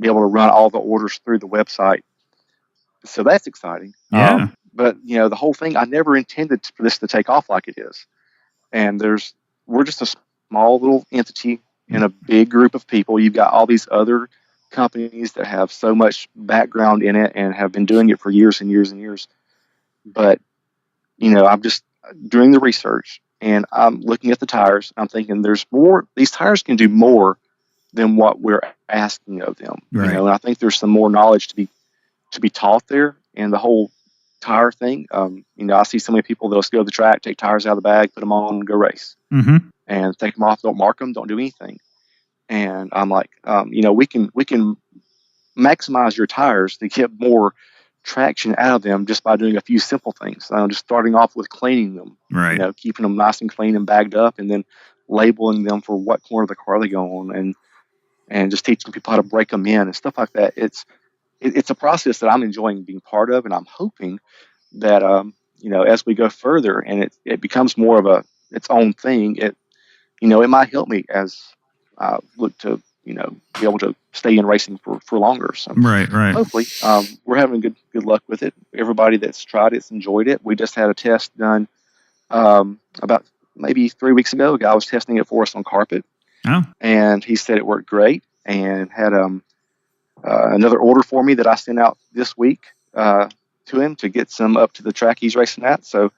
be able to run all the orders through the website. So that's exciting. Yeah. But the whole thing, I never intended for this to take off like it is. And we're just a small little entity in a big group of people. You've got all these other companies that have so much background in it and have been doing it for years and years and years. But, I'm just doing the research and I'm looking at the tires. I'm thinking there's more, these tires can do more than what we're asking of them. Right. And I think there's some more knowledge to be taught there. And the whole tire thing, I see so many people that'll go to the track, take tires out of the bag, put them on, and go race, and take them off, don't mark them, don't do anything. And I'm like, we can maximize your tires to get more traction out of them just by doing a few simple things. Just starting off with cleaning them, right. Keeping them nice and clean and bagged up, and then labeling them for what corner of the car they go on, and just teaching people how to break them in and stuff like that. It's a process that I'm enjoying being part of, and I'm hoping that as we go further and it becomes more of its own thing, it might help me as I look to be able to stay in racing for longer. So right. hopefully we're having good luck with it. Everybody that's tried it's enjoyed it. We just had a test done about maybe 3 weeks ago. A guy was testing it for us on carpet, and he said it worked great and had another order for me that I sent out this week to him to get some up to the track he's racing at. So,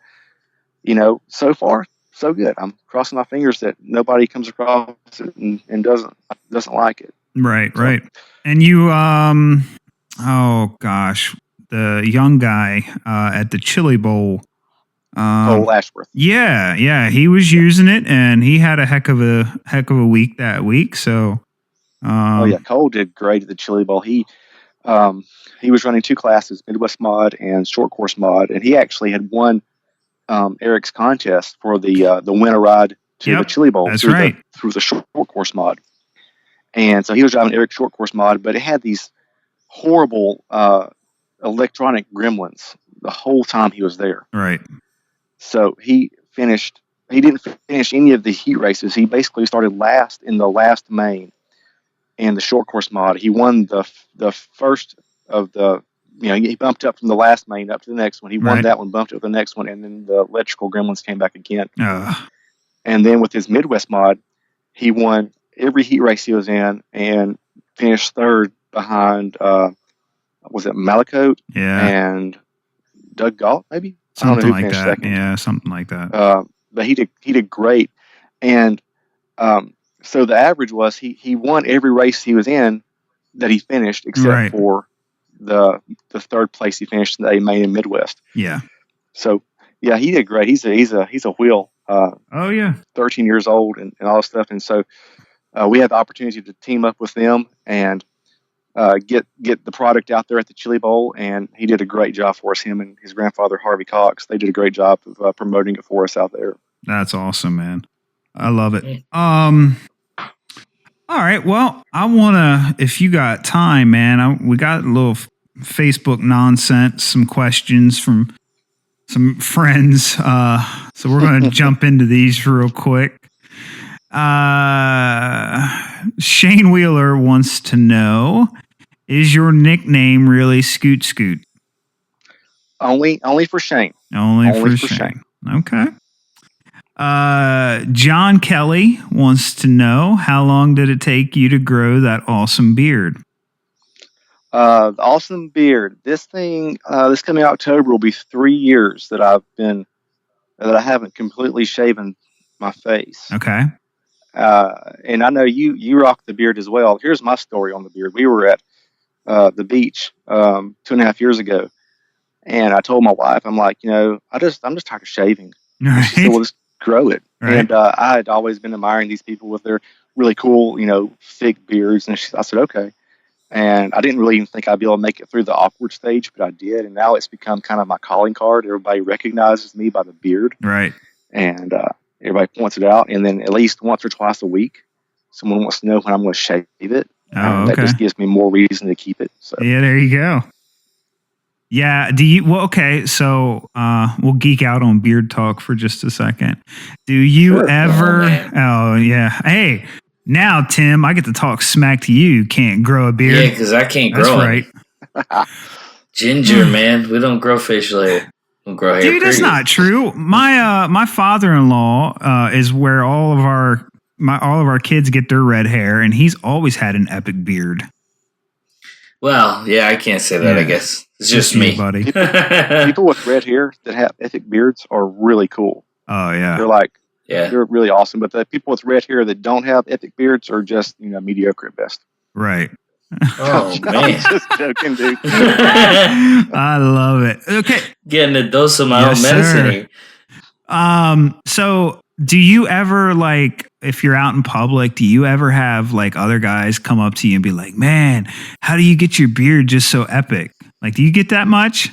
so far so good. I'm crossing my fingers that nobody comes across it and doesn't like it. Right, so. Right. And you, oh gosh, the young guy at the Chili Bowl. Cole Ashworth. Yeah, he was using it, and he had a heck of a week that week. So, Cole did great at the Chili Bowl. He was running 2 classes, Midwest Mod and Short Course Mod, and he actually had won Eric's contest for the winter ride to the Chili Bowl through the Short Course Mod. And so he was driving Eric's Short Course Mod, but it had these horrible electronic gremlins the whole time he was there. Right. So he didn't finish any of the heat races. He basically started last in the last main in the Short Course Mod. He won the first of the, he bumped up from the last main up to the next one. He won that one, bumped up to the next one, and then the electrical gremlins came back again. And then with his Midwest Mod, he won every heat race he was in and finished third behind, was it Malakote and Doug Galt, maybe? Something like that. Second. Yeah, something like that. But he did great. And so the average was he won every race he was in that he finished, except for the third place he finished in the A main in Midwest. Yeah. So yeah, he did great. He's a wheel. 13 years old and all this stuff. And so we had the opportunity to team up with them and get the product out there at the Chili Bowl, and he did a great job for us. Him and his grandfather Harvey Cox, they did a great job of promoting it for us out there. That's awesome, man. I love it. All right, well, I want to, if you got time, man, we got a little Facebook nonsense, some questions from some friends. So we're going to jump into these real quick. Shane Wheeler wants to know, is your nickname really Scoot Scoot? Only for Shane. Only for Shane. Okay. John Kelly wants to know, how long did it take you to grow that awesome beard? The awesome beard. This thing, this coming October will be 3 years that I haven't completely shaven my face. Okay. And I know you rock the beard as well. Here's my story on the beard. We were at the beach 2.5 years ago, and I told my wife, I'm like, I'm just tired of shaving. Right. She said, well, just grow it. Right. And I had always been admiring these people with their really cool, thick beards. And I said, okay. And I didn't really even think I'd be able to make it through the awkward stage, but I did. And now it's become kind of my calling card. Everybody recognizes me by the beard. Right. And everybody points it out. And then at least once or twice a week, someone wants to know when I'm going to shave it. Oh, okay. That just gives me more reason to keep it. So. Yeah, there you go. Yeah. Okay. So we'll geek out on beard talk for just a second. Do you ever? Oh, yeah. Hey, now Tim, I get to talk smack to you. You can't grow a beard. Yeah, because I can't grow it. That's right. Ginger, man, we don't grow facial hair. We grow hair. Dude, that's not true. My father-in-law is where all of our kids get their red hair, and he's always had an epic beard. Well, yeah, I can't say that, I guess. It's just me. Buddy. People with red hair that have epic beards are really cool. Oh, yeah. They're really awesome. But the people with red hair that don't have epic beards are just, mediocre at best. Right. Oh, man. I'm just joking, dude. I love it. Okay. Getting a dose of my own medicine here. So do you ever, if you're out in public, do you ever have other guys come up to you and be like, man, how do you get your beard just so epic? Do you get that much?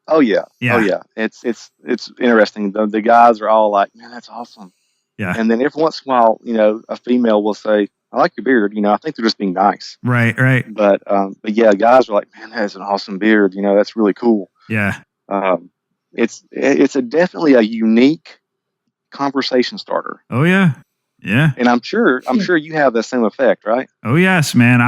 Oh yeah. Oh yeah. It's interesting. The guys are all like, man, that's awesome. Yeah. And then every once in a while, a female will say, I like your beard. I think they're just being nice. Right. But yeah, guys are like, man, that's an awesome beard. That's really cool. Yeah. It's definitely a unique conversation starter. Oh yeah. Yeah. And I'm sure you have the same effect, right? Oh yes, man.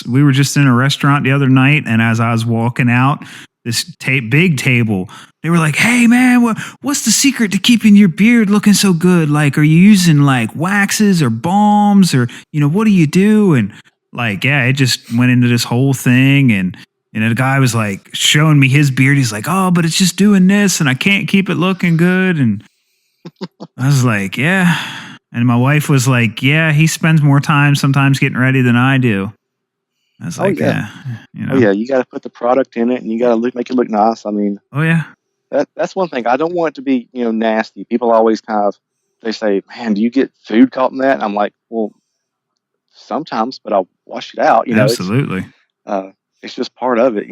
We were just in a restaurant the other night, and as I was walking out, this big table, they were like, hey man, what's the secret to keeping your beard looking so good? Are you using waxes or balms or, what do you do? And like, yeah, it just went into this whole thing. And the guy was like showing me his beard. He's like, oh, but it's just doing this and I can't keep it looking good. And I was like, yeah. And my wife was like, yeah, he spends more time sometimes getting ready than I do. I was like, yeah. Oh yeah, you got to put the product in it, and you got to make it look nice. I mean, oh yeah, that's one thing. I don't want it to be nasty. People always they say, man, do you get food caught in that? And I'm like, well, sometimes, but I'll wash it out. Absolutely. It's just part of it.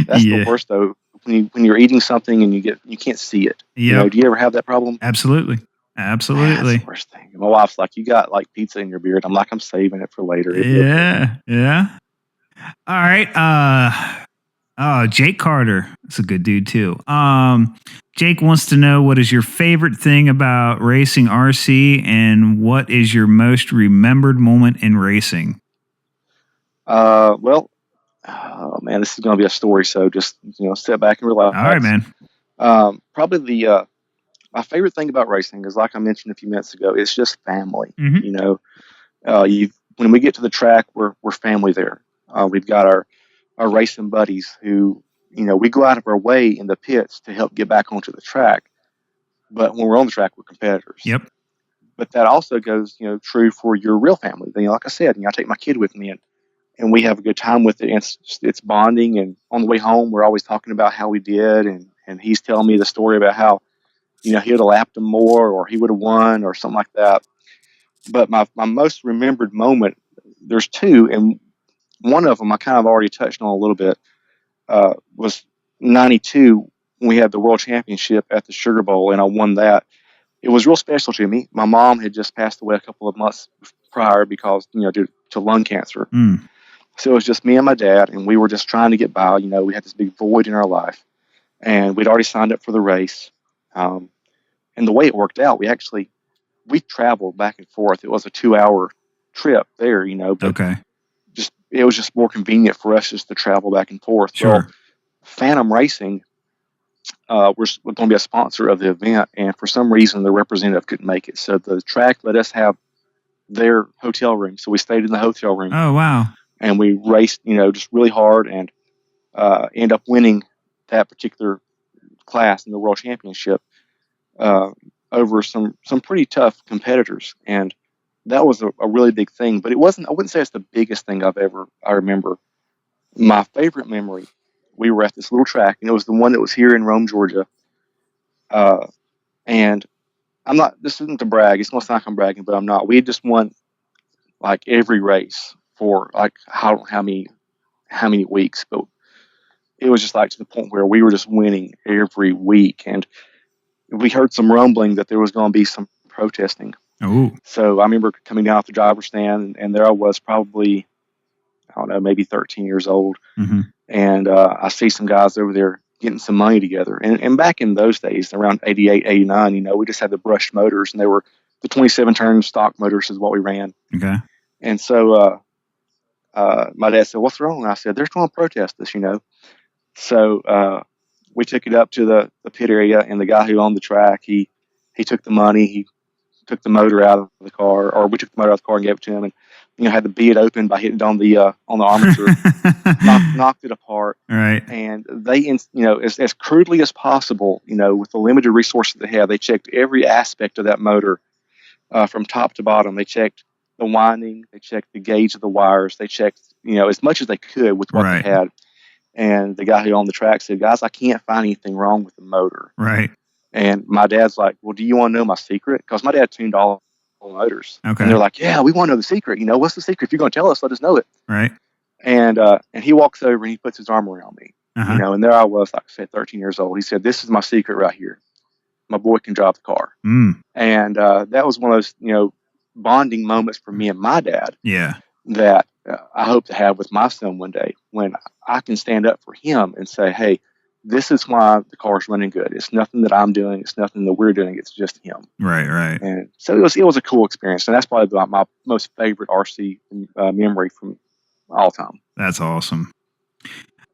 That's the worst though. When you're eating something and you can't see it. Yeah. Do you ever have that problem? Absolutely. Man, that's the worst thing. My wife's like, you got like pizza in your beard. I'm like, I'm saving it for later. Yeah. Yeah. All right. Jake Carter. That's a good dude too. Jake wants to know, what is your favorite thing about racing RC and what is your most remembered moment in racing? Well, oh man, this is going to be a story. So just, sit back and relax. All right, man. Probably my favorite thing about racing is, like I mentioned a few minutes ago, it's just family. Mm-hmm. When we get to the track, we're family there. We've got our racing buddies who, we go out of our way in the pits to help get back onto the track. But when we're on the track, we're competitors. Yep. But that also goes, true for your real family. Like I said, I take my kid with me and we have a good time with it. And it's bonding. And on the way home, we're always talking about how we did. And he's telling me the story about how, he would have lapped him more or he would have won or something like that. But my most remembered moment, there's two. And one of them I kind of already touched on a little bit, was 92 when we had the World Championship at the Sugar Bowl, and I won that. It was real special to me. My mom had just passed away a couple of months prior because, due to lung cancer. So it was just me and my dad, and we were just trying to get by. We had this big void in our life, and we'd already signed up for the race. And the way it worked out, we traveled back and forth. It was a 2-hour trip there, but okay. It was just more convenient for us just to travel back and forth. Sure. Well, Phantom Racing was going to be a sponsor of the event, and for some reason the representative couldn't make it. So the track let us have their hotel room. So we stayed in the hotel room. Oh, wow. And we raced, just really hard, and end up winning that particular class in the World Championship over some pretty tough competitors. And that was a really big thing. But I wouldn't say it's the biggest thing I remember. My favorite memory, we were at this little track, and it was the one that was here in Rome, Georgia. And this isn't to brag. It's going to sound like I'm bragging, but I'm not. We had just won like every race for like how many weeks, but it was just like to the point where we were just winning every week. And we heard some rumbling that there was going to be some protesting. Oh. So I remember coming down off the driver's stand, and there I was, probably, I don't know, maybe 13 years old. Mm-hmm. And I see some guys over there getting some money together. And back in those days, around 88, 89, we just had the brushed motors, and they were the 27-turn stock motors is what we ran. Okay. And so my dad said, "What's wrong?" And I said, "They're going to protest this, So we took it up to the pit area, and the guy who owned the track, he took the money, he took the motor out of the car, or we took the motor out of the car and gave it to him, and had to beat it open by hitting it on the armature, knocked it apart. Right. And they, as crudely as possible, with the limited resources they had, they checked every aspect of that motor from top to bottom. They checked the winding, they checked the gauge of the wires, they checked as much as they could with what they had. And the guy who owned the track said, "Guys, I can't find anything wrong with the motor." Right. And my dad's like, "Well, do you want to know my secret?" Because my dad tuned all motors. Okay. And they're like, "Yeah, we want to know the secret. What's the secret? If you're going to tell us, let us know it." Right. And he walks over and he puts his arm around me. Uh-huh. And there I was, like I said, 13 years old. He said, "This is my secret right here. My boy can drive the car." And that was one of those, bonding moments for me and my dad. Yeah. That I hope to have with my son one day, when I can stand up for him and say, "Hey, this is why the car's running good. It's nothing that I'm doing. It's nothing that we're doing. It's just him." Right, right. And so it was a cool experience, and that's probably my most favorite RC memory from all time. That's awesome.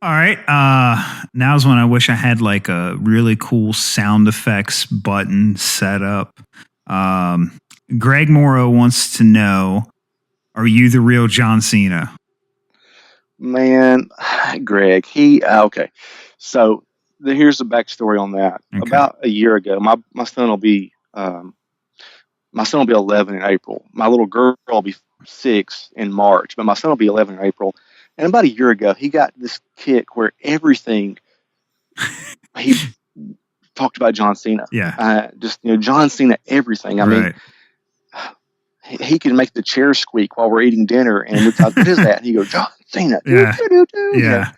All right. Now's when I wish I had like a really cool sound effects button set up. Greg Morrow wants to know, Are you the real John Cena? Man, Greg, okay. So here's the backstory on that. Okay. About a year ago, my son will be 11 in April. My little girl will be 6 in March, but my son will be 11 in April. And about a year ago, he got this kick where everything he talked about John Cena. Yeah. John Cena, everything. I mean, he can make the chair squeak while we're eating dinner, and we're like, what is that? And he goes, John Cena. Yeah. Yeah.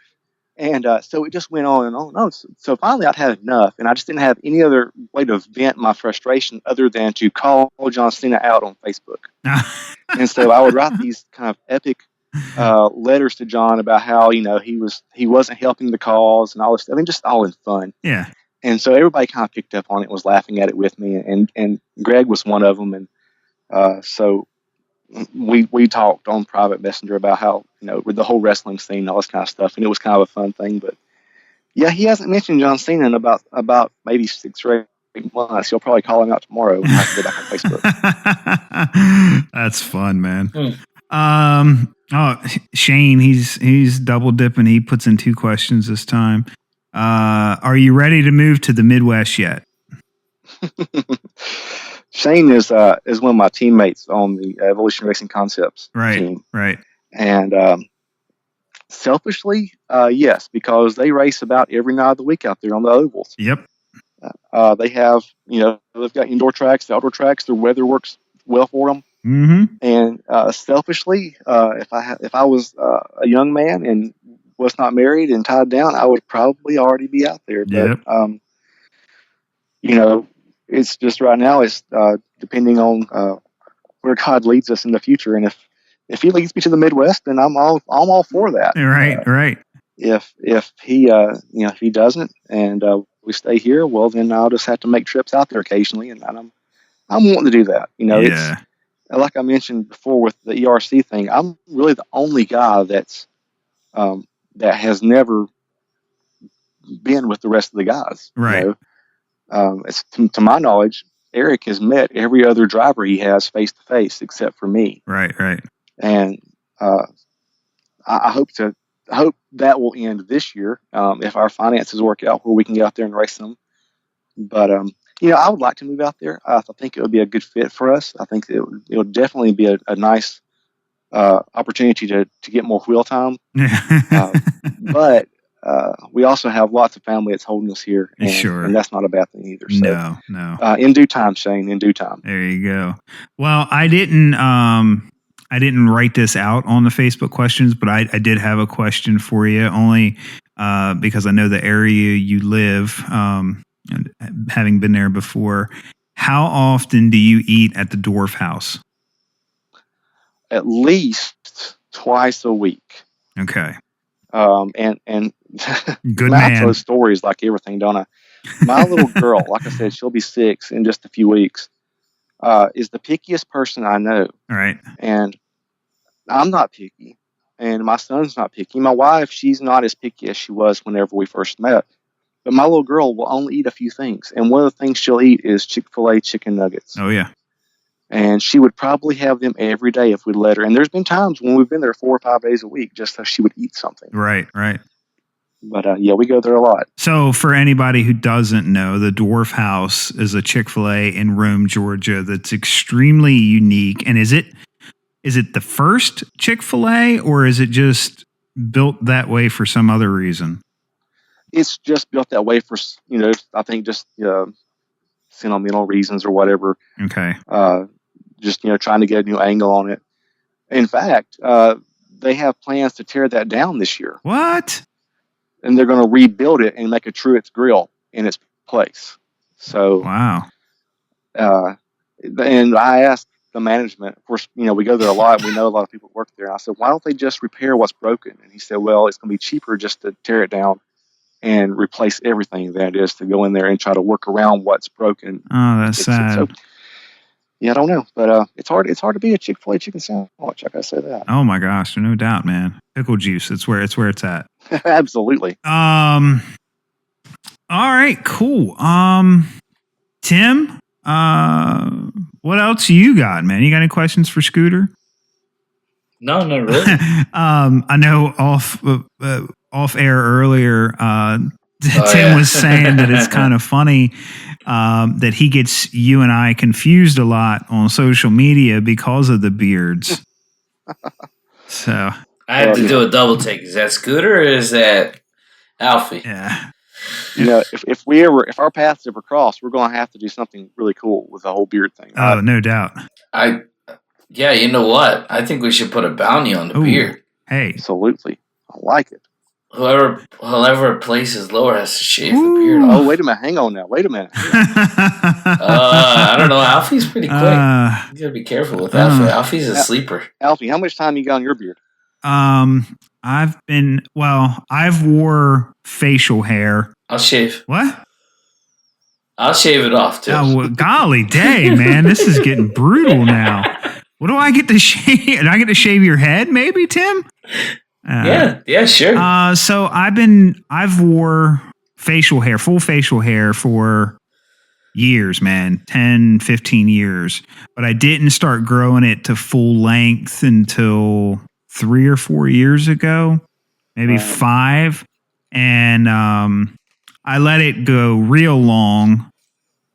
And so it just went on and on and on. So finally, I'd had enough, and I just didn't have any other way to vent my frustration other than to call John Cena out on Facebook. And so I would write these kind of epic letters to John about how he wasn't helping the cause and all this stuff. I mean, just all in fun. Yeah. And so everybody kind of picked up on it, and was laughing at it with me, and Greg was one of them. And so we talked on private messenger about how, with the whole wrestling scene and all this kind of stuff. And it was kind of a fun thing, but yeah, he hasn't mentioned John Cena in about maybe 6 or 8 months. He'll probably call him out tomorrow when I can go back on Facebook. That's fun, man. Shane, he's double dipping. He puts in 2 questions this time. Are you ready to move to the Midwest yet? Shane is one of my teammates on the Evolution Racing Concepts team. Right. And selfishly, yes, because they race about every night of the week out there on the ovals. Yep. They have, they've got indoor tracks, outdoor tracks. Their weather works well for them. Mm-hmm. And selfishly, if I was a young man and was not married and tied down, I would probably already be out there. But it's just right now. It's depending on where God leads us in the future, and if He leads me to the Midwest, then I'm all for that. Right. If He if He doesn't, and we stay here, well, then I'll just have to make trips out there occasionally, and I'm wanting to do that. It's like I mentioned before with the ERC thing. I'm really the only guy that has never been with the rest of the guys. Right. It's to my knowledge, Eric has met every other driver he has face to face except for me. Right. And I hope that will end this year if our finances work out where we can get out there and race them. But I would like to move out there. I think it would be a good fit for us. I think it would definitely be a nice opportunity to get more wheel time. But we also have lots of family that's holding us here, and that's not a bad thing either. So, no. In due time, Shane. In due time. There you go. Well, I didn't write this out on the Facebook questions, but I did have a question for you, only because I know the area you live, having been there before. How often do you eat at the Dwarf House? At least twice a week. Okay. And good man. I tell stories like everything, don't I? My little girl, like I said, she'll be 6 in just a few weeks, is the pickiest person I know. All right. And I'm not picky, and my son's not picky. My wife, she's not as picky as she was whenever we first met. But my little girl will only eat a few things, and one of the things she'll eat is Chick-fil-A chicken nuggets. Oh, yeah. And she would probably have them every day if we'd let her. And there's been times when we've been there 4 or 5 days a week just so she would eat something. Right. But we go there a lot. So for anybody who doesn't know, the Dwarf House is a Chick-fil-A in Rome, Georgia that's extremely unique. And is it the first Chick-fil-A, or is it just built that way for some other reason? It's just built that way for, I think just sentimental reasons or whatever. Okay. Just, trying to get a new angle on it. In fact, they have plans to tear that down this year. What? And they're going to rebuild it and make a Truett's Grill in its place. So, wow. And I asked the management, of course, we go there a lot. And we know a lot of people work there. And I said, why don't they just repair what's broken? And he said, well, it's going to be cheaper just to tear it down and replace everything than it is to go in there and try to work around what's broken. Oh, that's sad. So, yeah, I don't know, but it's hard to be a Chick-fil-A chicken sandwich. I gotta say that. Oh my gosh, no doubt, man. Pickle juice, it's where it's at. Absolutely. All right, cool. Tim, what else you got, man? You got any questions for Scooter? No, not really. I know off air earlier, Tim was saying that it's kind of funny that he gets you and I confused a lot on social media because of the beards. So I have to do a double take. Is that Scooter or is that Alfie? Yeah. If our paths ever cross, we're going to have to do something really cool with the whole beard thing. Oh, no doubt. Yeah, you know what? I think we should put a bounty on the beard. Hey, absolutely, I like it. Whoever places lower has to shave the beard off. Oh, wait a minute. Hang on now. Wait a minute. I don't know. Alfie's pretty quick. You gotta be careful with Alfie. Alfie's a sleeper. Alfie, how much time you got on your beard? I've wore facial hair. I'll shave. What? I'll shave it off too. Oh, well, golly day, man. This is getting brutal now. What do I get to shave? Do I get to shave your head, maybe, Tim? Yeah, sure. So I've wore facial hair, full facial hair for years, man, 10, 15 years. But I didn't start growing it to full length until 3 or 4 years ago, maybe 5. And I let it go real long,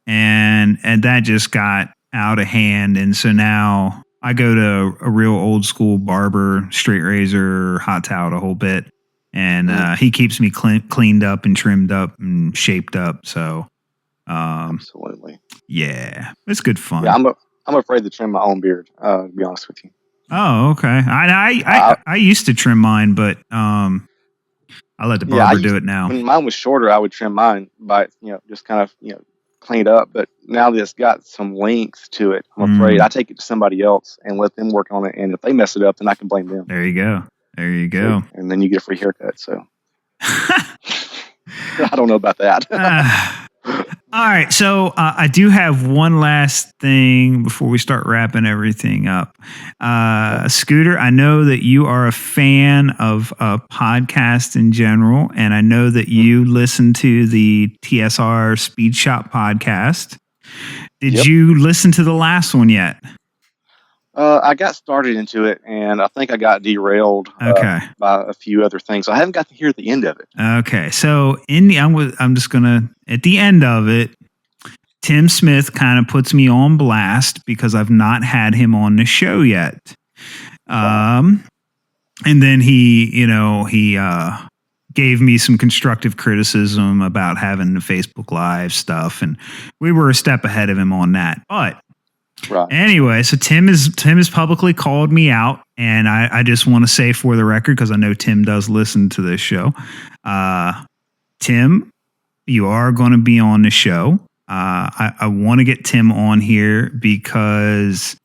and that just got out of hand. And so now I go to a real old school barber, straight razor, hot towel, a whole bit. And he keeps me cleaned up and trimmed up and shaped up. So, absolutely. Yeah, it's good fun. Yeah, I'm afraid to trim my own beard, to be honest with you. Oh, okay. I used to trim mine, but I let the barber do it now. When mine was shorter, I would trim mine by, just kind of, clean it up. But now that it's got some length to it, I'm afraid I take it to somebody else and let them work on it. And if they mess it up, then I can blame them. There you go. So, and then you get a free haircut. So I don't know about that. All right. So I do have one last thing before we start wrapping everything up. Scooter, I know that you are a fan of podcasts in general, and I know that you listen to the TSR Speed Shop podcast. Did you listen to the last one yet? I got started into it, and I think I got derailed by a few other things. So I haven't got to hear the end of it. Okay, so I'm just gonna at the end of it, Tim Smith kind of puts me on blast because I've not had him on the show yet. And then he gave me some constructive criticism about having the Facebook Live stuff, and we were a step ahead of him on that, but. Right. Anyway, so Tim has publicly called me out, and I just want to say for the record, because I know Tim does listen to this show. Tim, you are going to be on the show. I want to get Tim on here because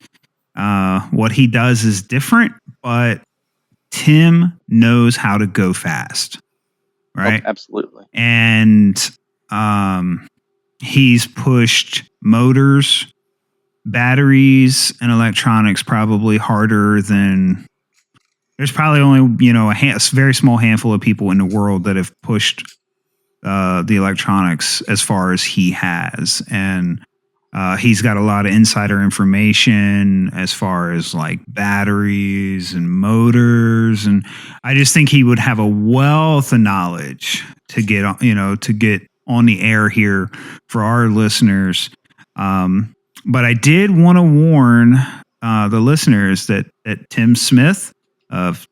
what he does is different, but Tim knows how to go fast, right? Oh, absolutely. And he's pushed motors, batteries, and electronics probably harder than there's probably only a very small handful of people in the world that have pushed the electronics as far as he has, and he's got a lot of insider information as far as like batteries and motors, and I just think he would have a wealth of knowledge to get on the air here for our listeners. But I did want to warn the listeners that Tim Smith of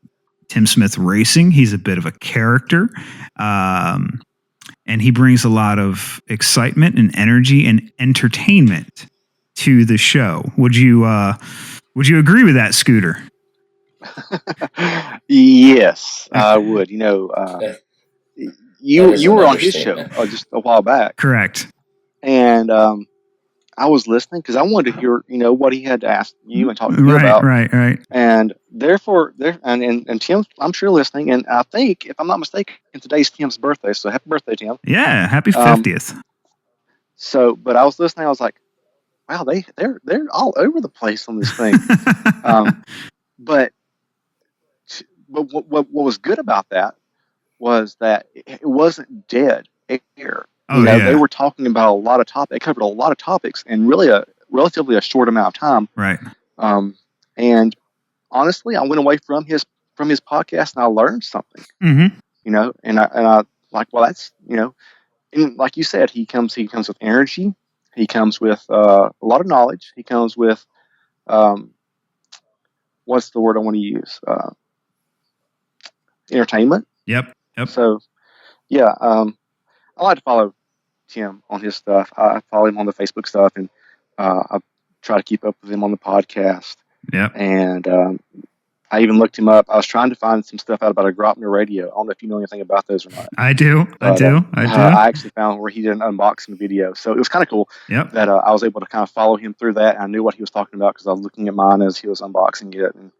Tim Smith Racing, he's a bit of a character, and he brings a lot of excitement and energy and entertainment to the show. Would you agree with that, Scooter? Yes, I would. You were on his show just a while back, correct? And I was listening because I wanted to hear, what he had to ask you and talk to you about. Right. And therefore, and Tim, I'm sure listening. And I think, if I'm not mistaken, today's Tim's birthday. So happy birthday, Tim! Yeah, happy 50th. But I was listening. I was like, wow, they're all over the place on this thing. But what was good about that was that it wasn't dead air. They were talking about a lot of topics. They covered a lot of topics in really a relatively short amount of time. Right. And honestly, I went away from his podcast and I learned something. Mm-hmm. And I like, well, that's and like you said, he comes with energy. He comes with a lot of knowledge. He comes with what's the word I want to use? Entertainment. Yep. So yeah, I like to follow Tim on his stuff. I follow him on the Facebook stuff, and I try to keep up with him on the podcast. Yep. And I even looked him up. I was trying to find some stuff out about a Grapner radio. I don't know if you know anything about those or not. I do. I actually found where he did an unboxing video. So it was kind of cool that I was able to kind of follow him through that. And I knew what he was talking about because I was looking at mine as he was unboxing it. And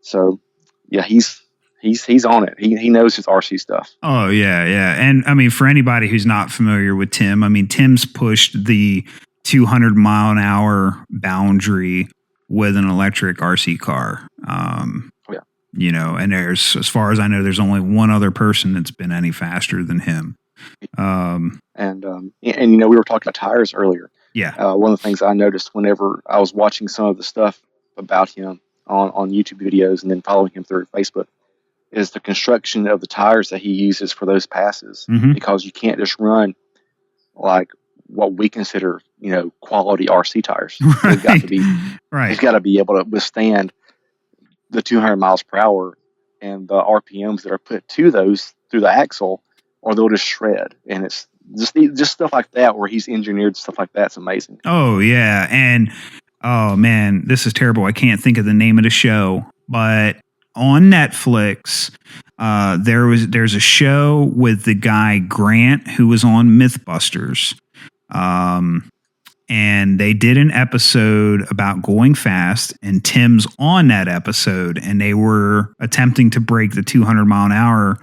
so, yeah, he's on it. He knows his RC stuff. Oh, yeah. And I mean, for anybody who's not familiar with Tim, I mean, Tim's pushed the 200 mile an hour boundary with an electric RC car. And there's, as far as I know, there's only one other person that's been any faster than him. And we were talking about tires earlier. Yeah. One of the things I noticed whenever I was watching some of the stuff about him on YouTube videos and then following him through Facebook is the construction of the tires that he uses for those passes, because you can't just run like what we consider, quality RC tires. Right. They've got to be He's got to be able to withstand the 200 miles per hour and the RPMs that are put to those through the axle, or they'll just shred. And it's just stuff like that where he's engineered stuff like that. It's amazing. Oh yeah, and oh man, this is terrible. I can't think of the name of the show, but on Netflix, there's a show with the guy Grant who was on MythBusters. And they did an episode about going fast, and Tim's on that episode, and they were attempting to break the 200 mile an hour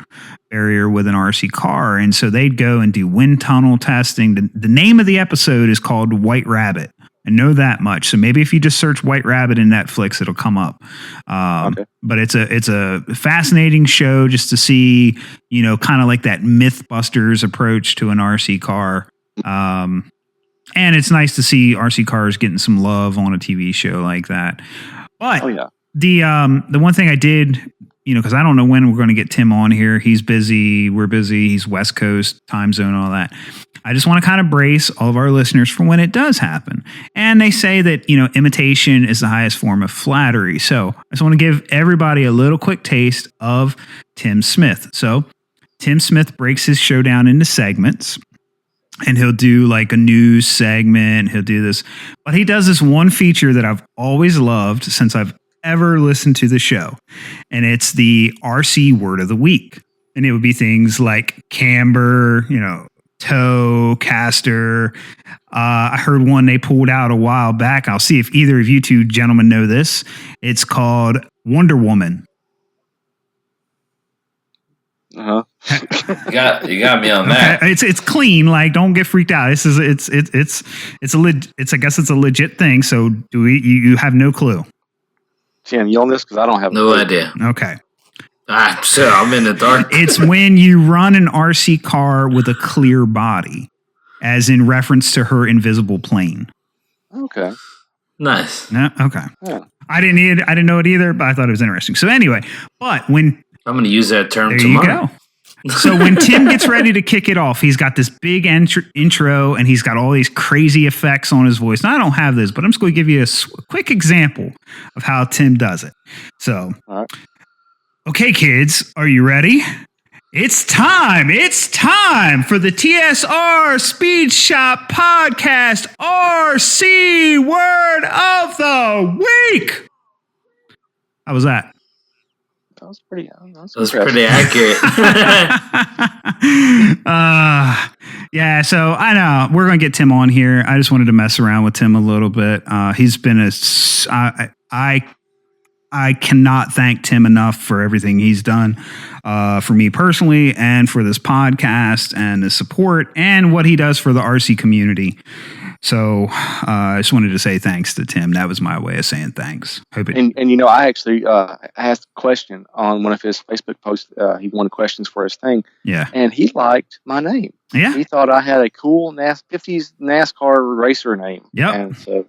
barrier with an RC car. And so they'd go and do wind tunnel testing. The name of the episode is called White Rabbit. I know that much. So maybe if you just search White Rabbit in Netflix, it'll come up. Okay. But it's a fascinating show just to see, kind of like that MythBusters approach to an RC car. And it's nice to see RC cars getting some love on a TV show like that. But the one thing I did, because I don't know when we're going to get Tim on here. He's busy. We're busy. He's West Coast time zone, all that. I just want to kind of brace all of our listeners for when it does happen. And they say that, imitation is the highest form of flattery. So I just want to give everybody a little quick taste of Tim Smith. So Tim Smith breaks his show down into segments. And he'll do like a news segment. He'll do this. But he does this one feature that I've always loved since I've ever listened to the show. And it's the RC word of the week. And it would be things like camber, toe, caster. I heard one they pulled out a while back. I'll see if either of you two gentlemen know this. It's called Wonder Woman. Uh-huh. you got me on that. Okay. It's clean. Like, don't get freaked out. This is I guess it's a legit thing. So you have no clue? Tim, you on this? Because I don't have no idea. Okay. So I'm in the dark. It's when you run an RC car with a clear body, as in reference to her invisible plane. Okay. Nice. Yeah. Okay. Yeah. I didn't know it either, but I thought it was interesting. So anyway, but when I'm going to use that term there tomorrow. You go. So when Tim gets ready to kick it off, he's got this big intro and he's got all these crazy effects on his voice. Now, I don't have this, but I'm just going to give you a quick example of how Tim does it. So, Okay, kids, are you ready? It's time for the TSR Speed Shop Podcast RC Word of the Week. How was that? That was pretty accurate. Yeah, so I know we're going to get Tim on here. I just wanted to mess around with Tim a little bit. He's been I cannot thank Tim enough for everything he's done for me personally and for this podcast and the support and what he does for the RC community. So I just wanted to say thanks to Tim. That was my way of saying thanks. I actually asked a question on one of his Facebook posts. He wanted questions for his thing. Yeah. And he liked my name. Yeah. He thought I had a cool 50s NASCAR racer name. Yep. And so,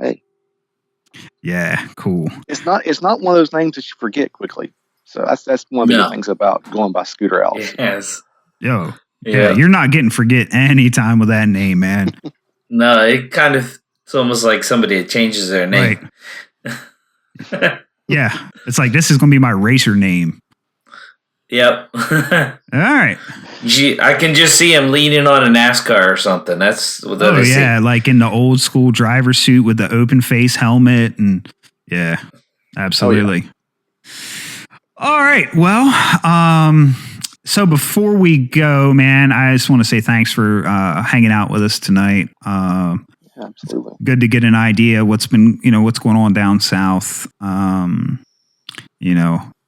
hey. Yeah, cool. It's not one of those names that you forget quickly. So that's one of the good things about going by Scooter Allison. Yes. Yo, yeah, you're not getting forget any time with that name, man. No, it's almost like somebody changes their name. Right. Yeah, it's like this is gonna be my racer name. Yep. All right. I can just see him leaning on a NASCAR or something. That's what I see. Yeah, like in the old school driver suit with the open face helmet, and yeah, absolutely. Oh, yeah. All right. Well, so before we go, man, I just want to say thanks for hanging out with us tonight. Absolutely. Good to get an idea what's going on down south.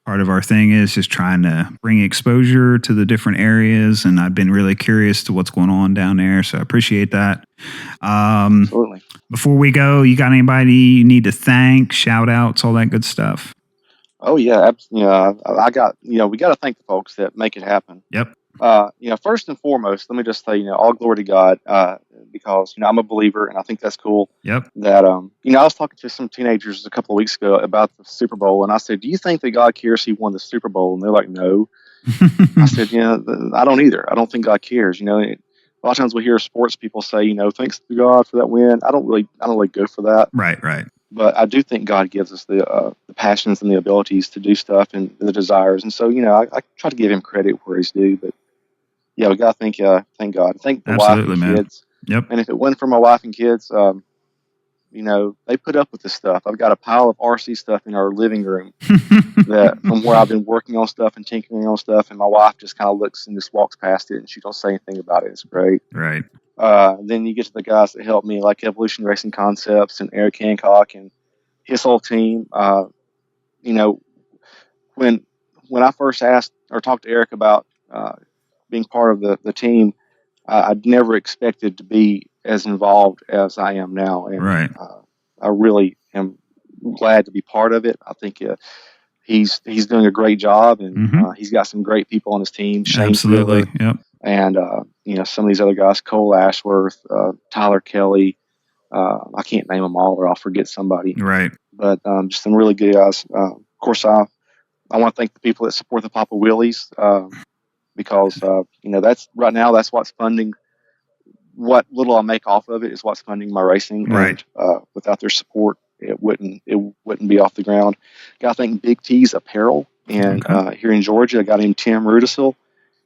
Part of our thing is just trying to bring exposure to the different areas, and I've been really curious to what's going on down there, so I appreciate that. Absolutely. Before we go, you got anybody you need to thank, shout outs, all that good stuff? Oh yeah, I got we got to thank the folks that make it happen. Yep. First and foremost, let me just say, all glory to God, because I'm a believer, and I think that's cool. Yep. That I was talking to some teenagers a couple of weeks ago about the Super Bowl, and I said, "Do you think that God cares he won the Super Bowl?" And they're like, "No." I said, I don't either. I don't think God cares. A lot of times we hear sports people say, thanks to God for that win. I don't really go for that. Right. But I do think God gives us the passions and the abilities to do stuff and the desires. And so, I try to give him credit where he's due. But yeah, we got to thank God. Thank the Absolutely, wife and kids. Yep. And if it wasn't for my wife and kids, they put up with this stuff. I've got a pile of RC stuff in our living room that from where I've been working on stuff and tinkering on stuff. And my wife just kind of looks and just walks past it, and she don't say anything about it. It's great. Right. Then you get to the guys that help me, like Evolution Racing Concepts and Eric Hancock and his whole team. When I first asked or talked to Eric about being part of the team, I'd never expected to be as involved as I am now. And right. I really am glad to be part of it. I think he's doing a great job, and he's got some great people on his team. Shane Absolutely. Thriller, yep. And some of these other guys, Cole Ashworth, Tyler Kelly. I can't name them all, or I'll forget somebody. Right. But just some really good guys. Of course, I want to thank the people that support the Papa Willies, because that's what's funding. What little I make off of it is what's funding my racing. Right. And without their support, it wouldn't be off the ground. Got to thank Big T's Apparel, and here in Georgia, a guy named Tim Rudisil.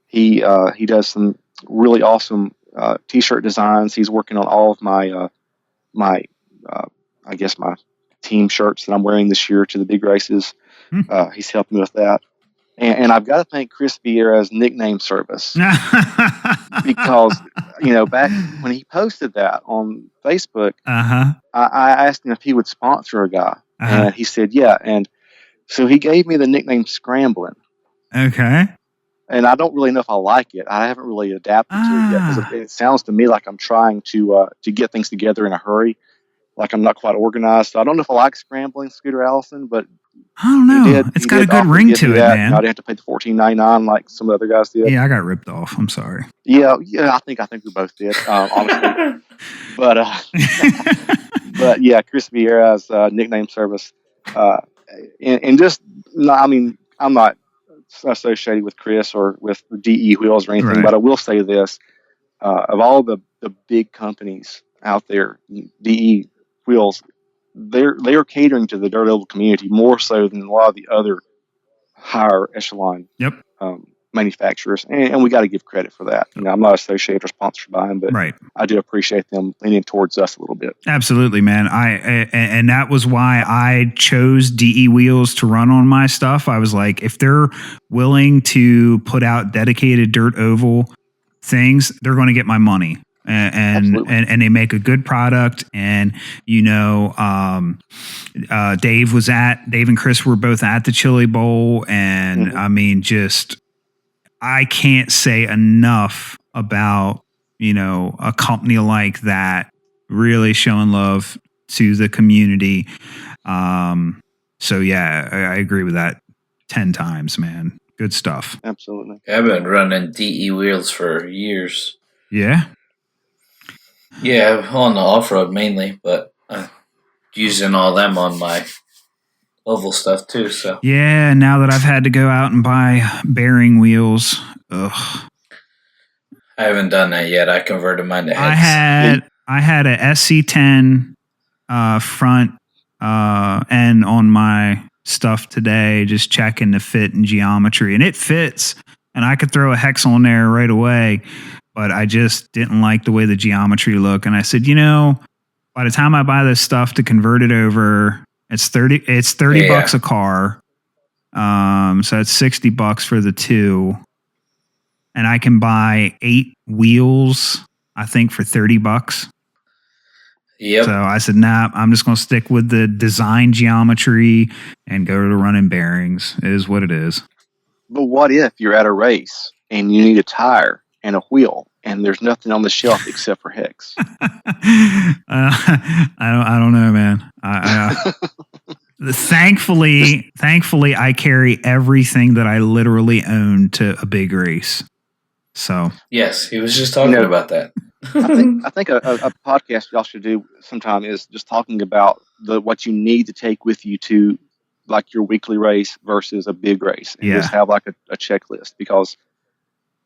He does some really awesome T-shirt designs. He's working on all of my my team shirts that I'm wearing this year to the big races. He's helping me with that. And I've got to thank Chris Vieira's nickname service, because back when he posted that on Facebook, I asked him if he would sponsor a guy, and he said yeah, and so he gave me the nickname Scrambling. Okay. And I don't really know if I like it. I haven't really adapted to it yet, because it sounds to me like I'm trying to get things together in a hurry, like I'm not quite organized. So I don't know if I like Scrambling, Scooter Allison, but I don't know. It's got a good ring to it, man. I didn't have to pay the $14.99 like some of the other guys did. Yeah, I got ripped off. I'm sorry. Yeah. I think we both did, honestly. But but yeah, Chris Vieira's nickname service, and just I'm not associated with Chris or with DE Wheels or anything, but I will say this: of all the big companies out there, DE Wheels, they are catering to the dirt oval community more so than a lot of the other higher echelon manufacturers, and we got to give credit for that. I'm not associated or sponsored by them, but I do appreciate them leaning towards us a little bit. Absolutely, man. And that was why I chose DE Wheels to run on my stuff. I was like, if they're willing to put out dedicated dirt oval things, they're going to get my money. And they make a good product. And Dave and Chris were both at the Chili Bowl, and I can't say enough about a company like that really showing love to the community. So yeah, I agree with that 10 times, man. Good stuff. Absolutely. I've been running DE Wheels for years. Yeah. Yeah, on the off-road mainly, but using all them on my oval stuff too. So yeah, now that I've had to go out and buy bearing wheels, ugh. I haven't done that yet. I converted mine to I heads. had a SC10 front end on my stuff today, just checking the fit and geometry, and it fits. And I could throw a hex on there right away, but I just didn't like the way the geometry looked. And I said, by the time I buy this stuff to convert it over, it's 30 bucks a car. So it's $60 for the two. And I can buy 8 wheels, I think, for $30. Yep. So I said, nah, I'm just going to stick with the design geometry and go to running bearings. It is what it is. But what if you're at a race and you need a tire and a wheel and there's nothing on the shelf except for hex? I don't know, man. Thankfully, I carry everything that I literally own to a big race. So yes, he was just talking about that. I think a podcast y'all should do sometime is just talking about what you need to take with you to like your weekly race versus a big race, and just have like a checklist. Because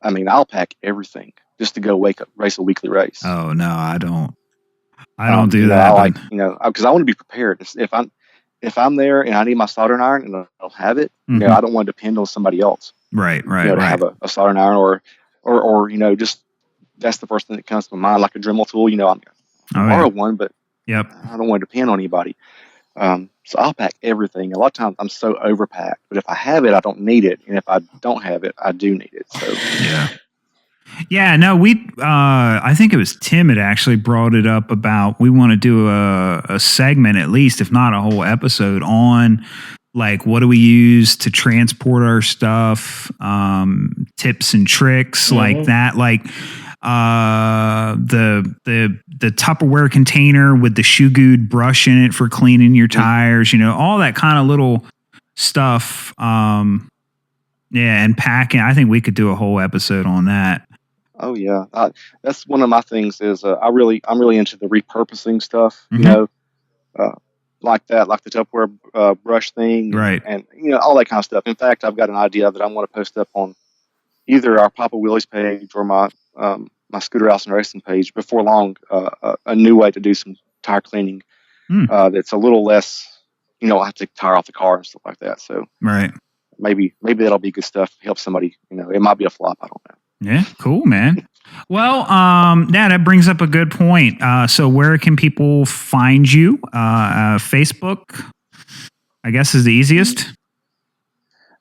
I mean, I'll pack everything just to go race a weekly race. Oh no, I don't. I don't do that. I like because I want to be prepared. If I'm there and I need my soldering iron and I don't have it, I don't want to depend on somebody else. Right. To have a soldering iron or just. That's the first thing that comes to my mind, like a Dremel tool. I borrow one, but I don't want to depend on anybody. So I'll pack everything. A lot of times I'm so overpacked, but if I have it, I don't need it, and if I don't have it, I do need it. So no, I think it was Tim that actually brought it up about we want to do a segment, at least if not a whole episode, on like what do we use to transport our stuff, tips and tricks like that, like the Tupperware container with the shoe good brush in it for cleaning your tires, all that kind of little stuff. And packing. I think we could do a whole episode on that. Oh yeah, that's one of my things. Is I'm really into the repurposing stuff. Like that, like the Tupperware brush thing, right? And all that kind of stuff. In fact, I've got an idea that I want to post up on either our Papa Willie's page or my Scooter Allison Racing page before long. A new way to do some tire cleaning that's a little less. I have to tire off the car and stuff like that. So right, maybe that'll be good stuff. Help somebody. It might be a flop. I don't know. Yeah, cool, man. Well, that brings up a good point. So where can people find you? Facebook, I guess, is the easiest.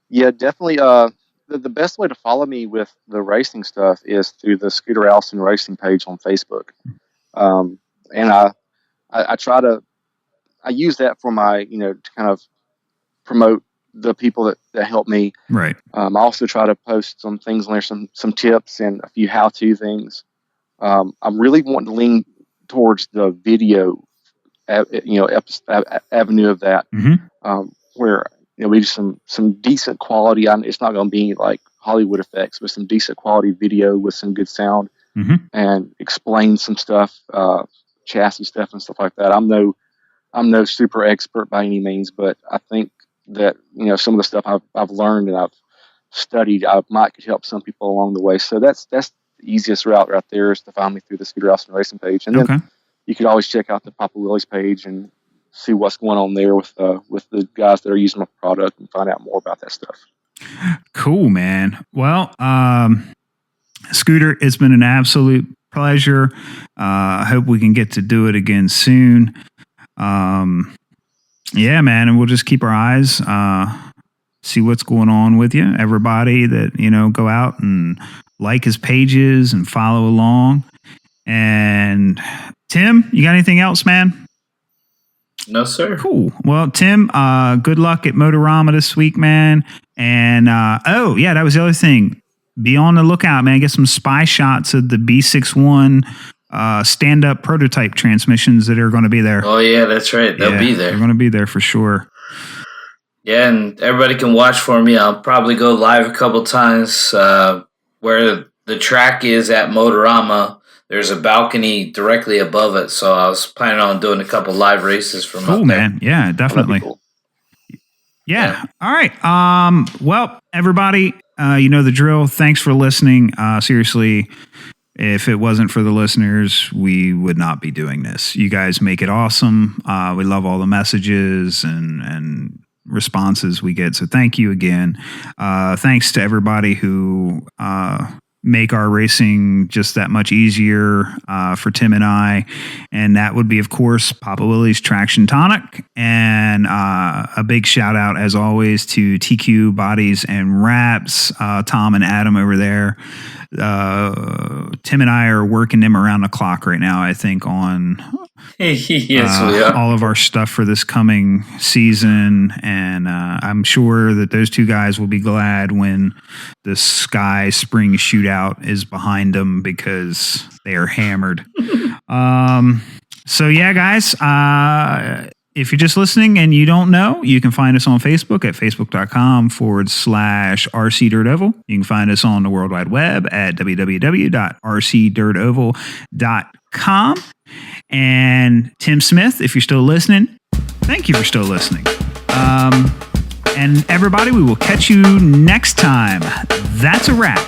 Yeah, definitely. The best way to follow me with the racing stuff is through the Scooter Allison Racing page on Facebook. And I try to, I use that for my, to kind of promote the people that help me. Right. I also try to post some things on there, some tips and a few how-to things. I'm really wanting to lean towards the video, avenue of that, where we do some decent quality. It's not going to be like Hollywood effects, but some decent quality video with some good sound and explain some stuff, chassis stuff and stuff like that. I'm no super expert by any means, but I think that some of the stuff I've learned and I've studied, I might could help some people along the way. So that's the easiest route right there, is to find me through the Scooter Allison Racing page, and then you could always check out the Papa Willie's page and see what's going on there with the guys that are using my product and find out more about that stuff. Cool, man. Well, Scooter, it's been an absolute pleasure. I hope we can get to do it again soon. Yeah, man, and we'll just keep our eyes, see what's going on with you. Everybody that, go out and like his pages and follow along. And Tim, you got anything else, man? No, sir. Cool. Well, Tim, good luck at Motorama this week, man. And, that was the other thing. Be on the lookout, man. Get some spy shots of the B61 stand-up prototype transmissions that are going to be there. Oh, yeah, that's right. They'll be there. They're going to be there for sure. Yeah, and everybody can watch for me. I'll probably go live a couple times where the track is at Motorama. there's a balcony directly above it. So I was planning on doing a couple live races from up there. Man. Yeah, definitely. Cool. Yeah. All right. Well, everybody, you know the drill. Thanks for listening. Seriously, if it wasn't for the listeners, we would not be doing this. You guys make it awesome. We love all the messages and responses we get. So thank you again. Thanks to everybody who make our racing just that much easier for Tim and I. And that would be, of course, Papa Willie's Traction Tonic. And a big shout out, as always, to TQ Bodies and Wraps, Tom and Adam over there. Tim and I are working them around the clock right now, I think, on Yes, we are. all of our stuff for this coming season. And I'm sure that those two guys will be glad when the Sky Spring Shootout is behind them, because they are hammered. So yeah, guys, if you're just listening and you don't know, you can find us on Facebook at facebook.com/RC Dirt Oval. You can find us on the World Wide Web at www.rcdirtoval.com. And Tim Smith, if you're still listening, thank you for still listening. And everybody, we will catch you next time. That's a wrap.